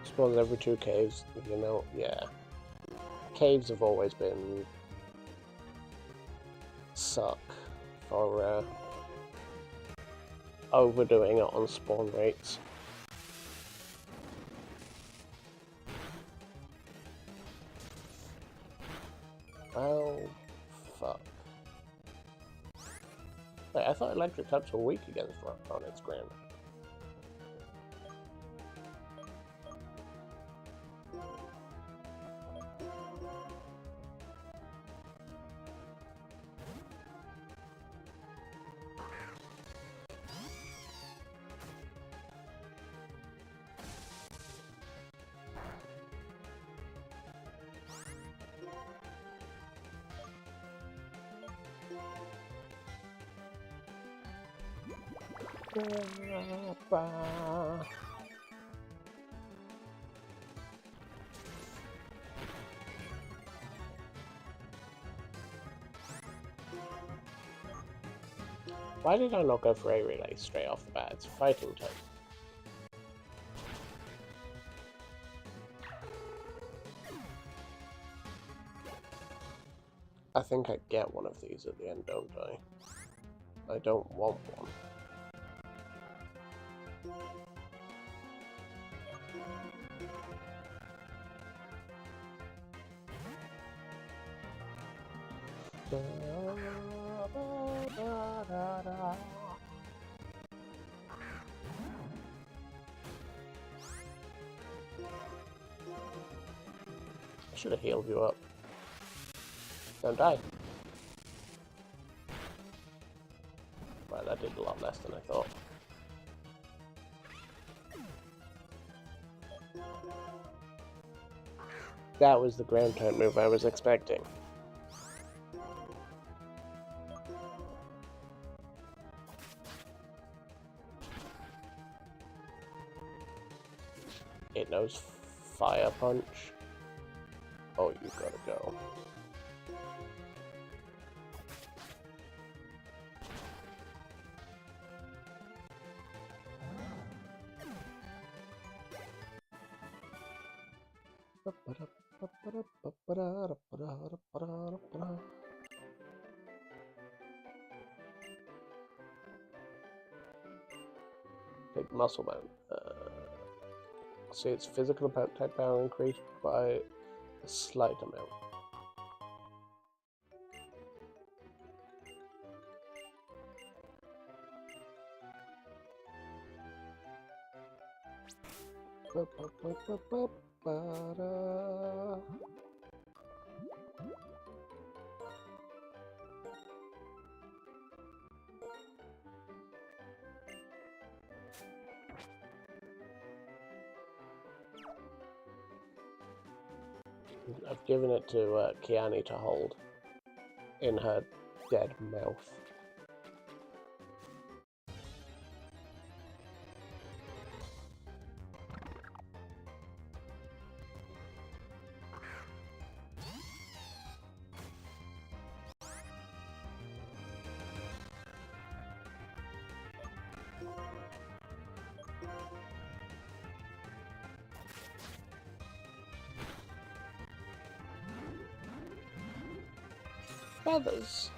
Spawns every 2 caves, you know, yeah. Caves have always been... suck for overdoing it on spawn rates. Oh, fuck. Wait, I thought electric types were weak against on its ground. Why did I not go for a relay straight off the bat? It's fighting type. I think I get one of these at the end, don't I? I don't want one. Ta-da. I should have healed you up. Don't die. Right, that did a lot less than I thought. That was the ground type move I was expecting. It knows Fire Punch. Oh, you gotta go. Take muscle bone. See, its physical attack power increased by a slight amount. I've given it to Kiani to hold in her dead mouth. Feathers.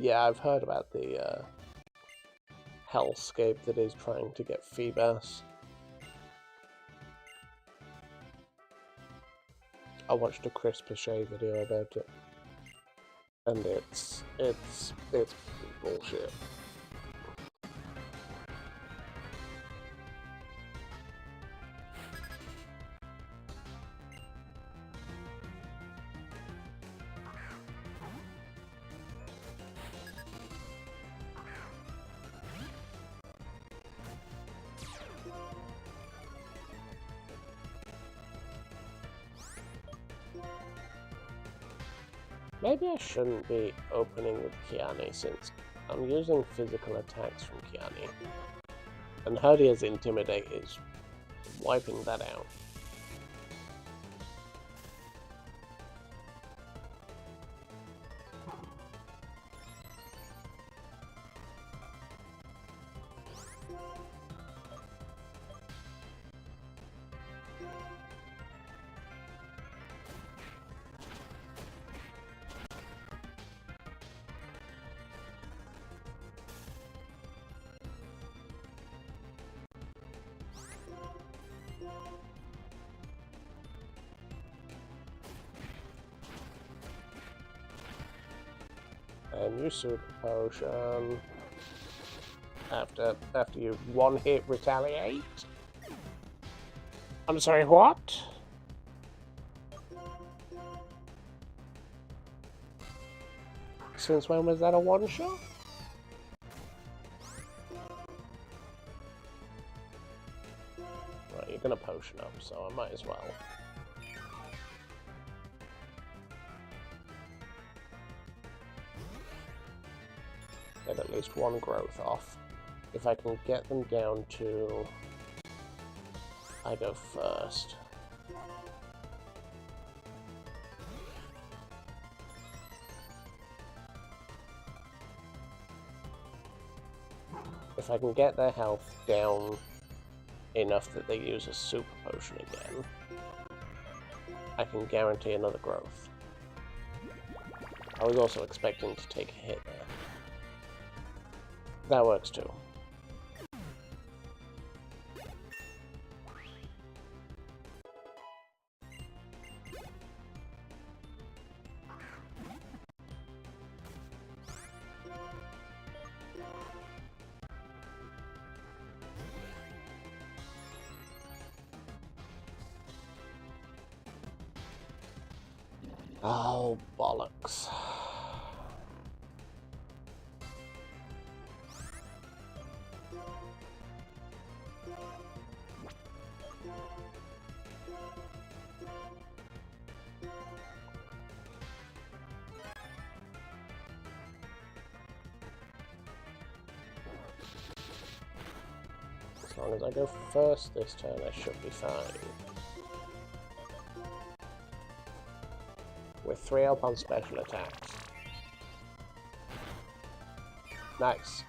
Yeah, I've heard about the hellscape that is trying to get Feebas. I watched a Chris Pichet video about it, and it's bullshit. Maybe I shouldn't be opening with Kiani since I'm using physical attacks from Kiani. And Herdia's Intimidate is wiping that out. then you super potion. After you one hit retaliate. I'm sorry, what? Since when was that a one shot? Right, you're gonna potion up, so I might as well. Get at least one growth off. If I can get them down to... I go first. If I can get their health down enough that they use a super potion again, I can guarantee another growth. I was also expecting to take a hit there. That works too. Oh, bollocks. As long as I go first this turn, I should be fine. With 3 up on special attacks. Nice.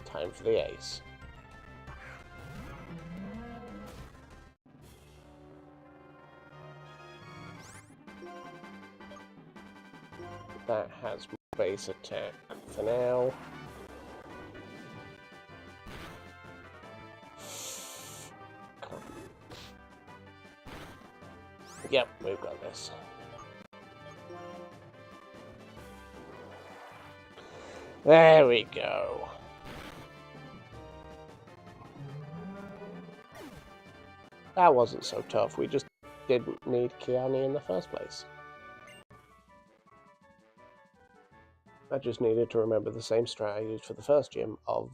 Time for the ace. That has base attack for now. Yep, we've got this. There we go. That wasn't so tough. We just didn't need Kiani in the first place. I just needed to remember the same strat I used for the first gym of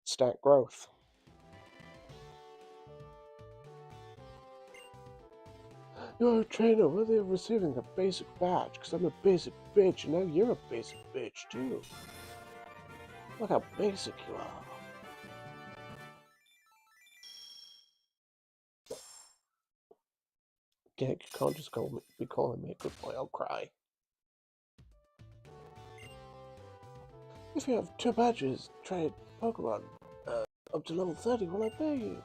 stat growth. You're a trainer worthy of receiving a basic badge, because I'm a basic bitch, and now you're a basic bitch, too. Look how basic you are. You can't just be calling me a good boy, I'll cry. If you have 2 badges, trade Pokemon up to level 30 will I pay you.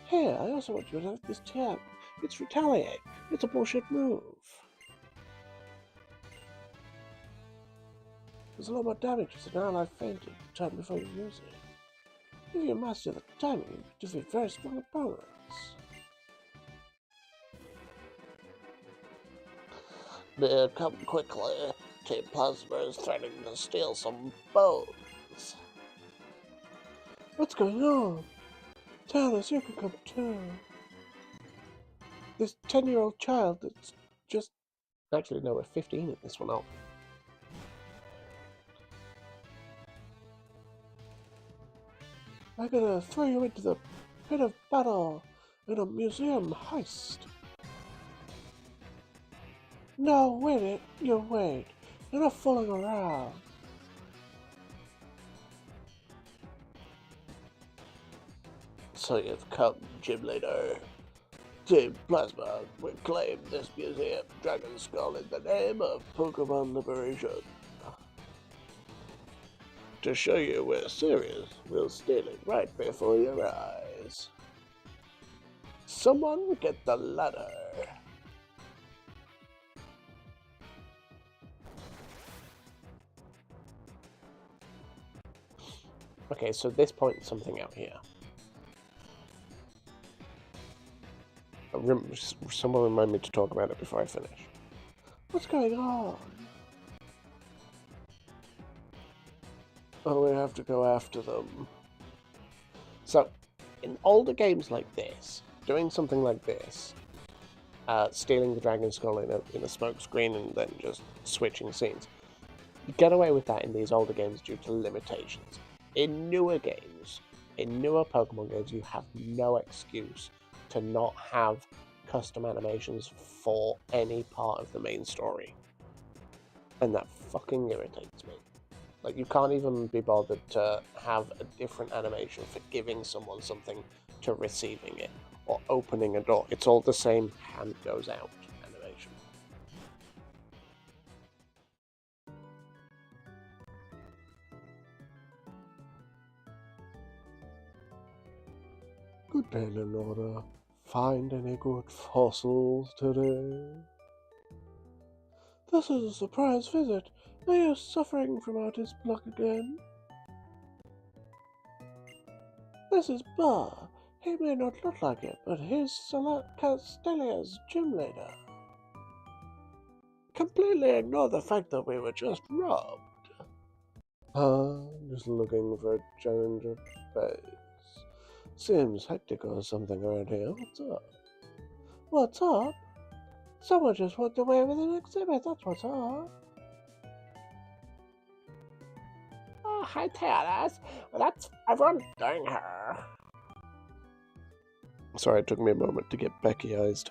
Here, I also want you to have this tag. It's Retaliate. It's a bullshit move. There's a lot more damage as an ally fainted the time before you use it. If you master the timing, you defeat very strong opponents. Come quickly. Team Plasma is threatening to steal some bones. What's going on? Tell us, you can come too. This 10-year-old child that's just... Actually, no, we're 15 in this one up. I'm gonna throw you into the pit of battle in a museum heist. No, wait. You're not fooling around. So you've come, Gym Leader. Team Plasma reclaim this museum Dragon Skull in the name of Pokemon Liberation. To show you we're serious, we'll steal it right before your eyes. Someone get the ladder. Okay, so this points something out here. Someone remind me to talk about it before I finish. What's going on? Oh, we have to go after them. So, in older games like this, doing something like this, stealing the dragon skull in a smoke screen and then just switching scenes, you get away with that in these older games due to limitations. In newer games, in newer Pokemon games, you have no excuse to not have custom animations for any part of the main story. And that fucking irritates me. Like, you can't even be bothered to have a different animation for giving someone something to receiving it, or opening a door. It's all the same hand goes out animation. Good day, Lenora. Find any good fossils today? This is a surprise visit. Are you suffering from artist block again? This is Burr. He may not look like it, but he's Castelia's gym leader. Completely ignore the fact that we were just robbed. Just looking for a change of pace. Seems hectic or something around here. What's up? What's up? Someone just walked away with an exhibit, that's what's up. Oh, hi, Taras. That's everyone doing her. Sorry, it took me a moment to get Becky-ized.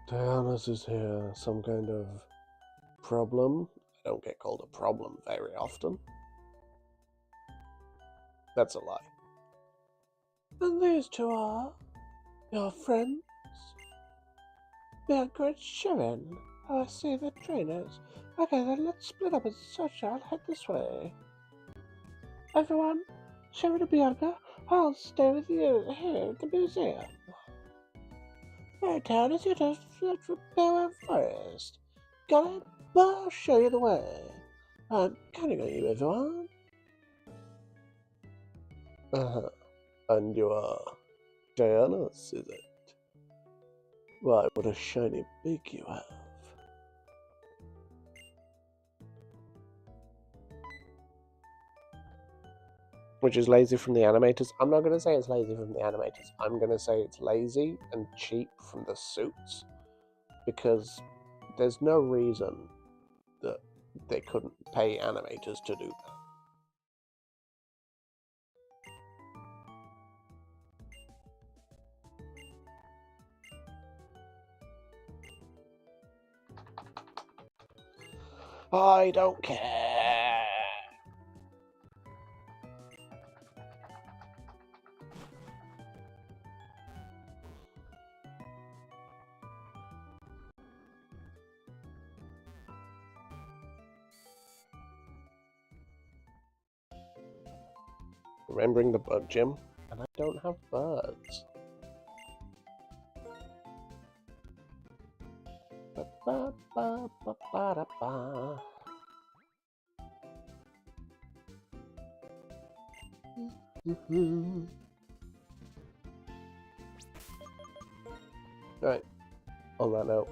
Diana's is here. Some kind of problem? I don't get called a problem very often. That's a lie. And these two are your friends? They're great showing. Oh, I see the trainers. Okay, then let's split up and search. I'll head this way. Everyone, Sharon and Bianca, I'll stay with you here at the museum. My town is just from Bellware Forest. Got it? Well, I'll show you the way. I'm counting on you, everyone. And you are Diana's, is it? Why, what a shiny beak you have. Which is lazy from the animators. I'm not going to say it's lazy from the animators. I'm going to say it's lazy and cheap from the suits. Because there's no reason that they couldn't pay animators to do that. I don't care. Remembering the bug gym, and I don't have birds. Ba-ba-ba-ba-ba-da-ba. Right, on that note,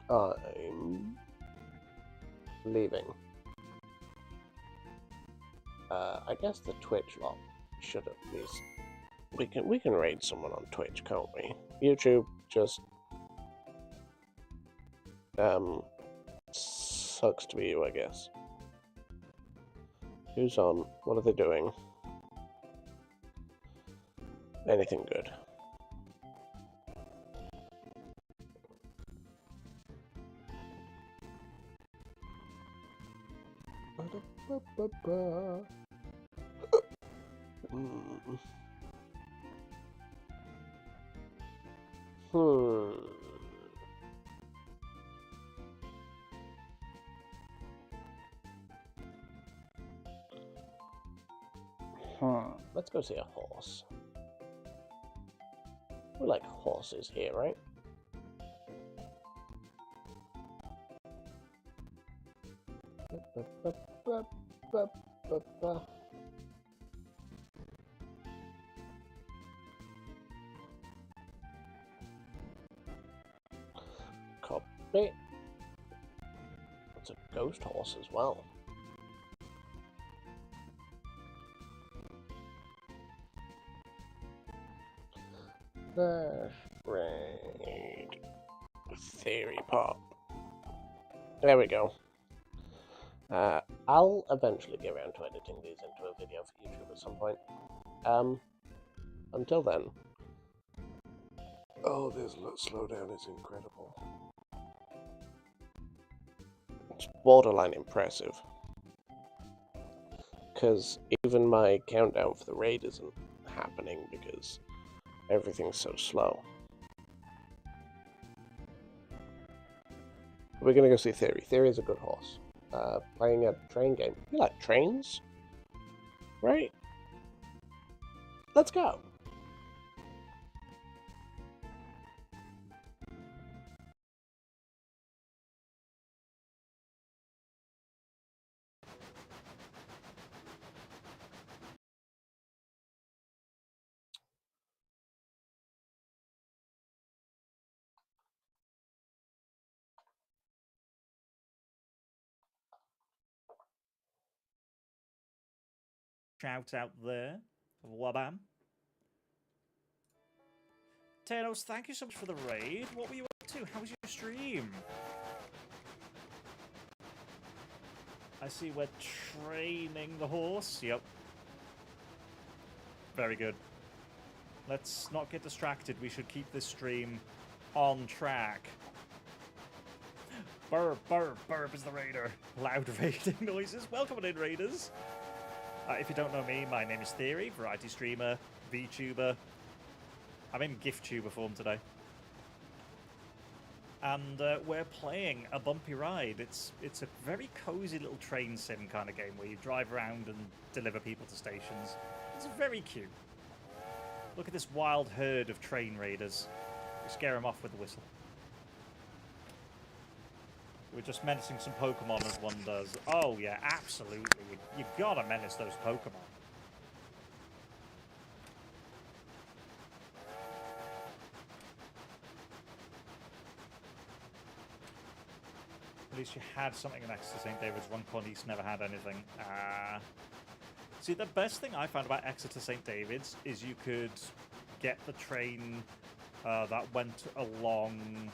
I'm leaving. I guess the Twitch lot should at least we can raid someone on Twitch, can't we? YouTube just sucks to be you, I guess. Who's on? What are they doing? Anything good? Let's go see a horse. We like horses here, right? me. It's a ghost horse as well. Right. Theory pop. There we go. I'll eventually get around to editing these into a video for YouTube at some point. Until then. Oh, this slowdown is incredible. It's borderline impressive. Because even my countdown for the raid isn't happening because everything's so slow. We're gonna go see Theory. Theory is a good horse. Playing a train game. You like trains? Right? Let's go! Shout out there. Wabam. Tanos, thank you so much for the raid. What were you up to? How was your stream? I see we're training the horse. Yep. Very good. Let's not get distracted. We should keep this stream on track. Burp, burp, burp is the raider. Loud raiding noises. Welcome in, raiders. If you don't know me, my name is Theory, variety streamer, VTuber. I'm in GIF-tuber form today. And we're playing a bumpy ride. It's a very cozy little train sim kind of game where you drive around and deliver people to stations. It's very cute. Look at this wild herd of train raiders. We scare them off with the whistle. We're just menacing some Pokemon as one does. Oh yeah, absolutely. You gotta menace those Pokemon. At least you had something next to St. David's. Runcorn East never had anything. See, the best thing I found about Exeter St. David's is you could get the train that went along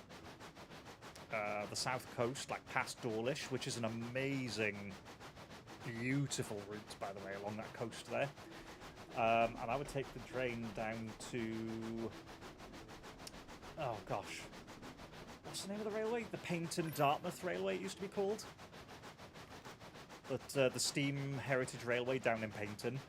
the south coast, like past Dawlish, which is an amazing, beautiful route, by the way, along that coast there. And I would take the train down to... Oh, gosh. What's the name of the railway? The Paignton-Dartmouth Railway, it used to be called. But the Steam Heritage Railway down in Paignton.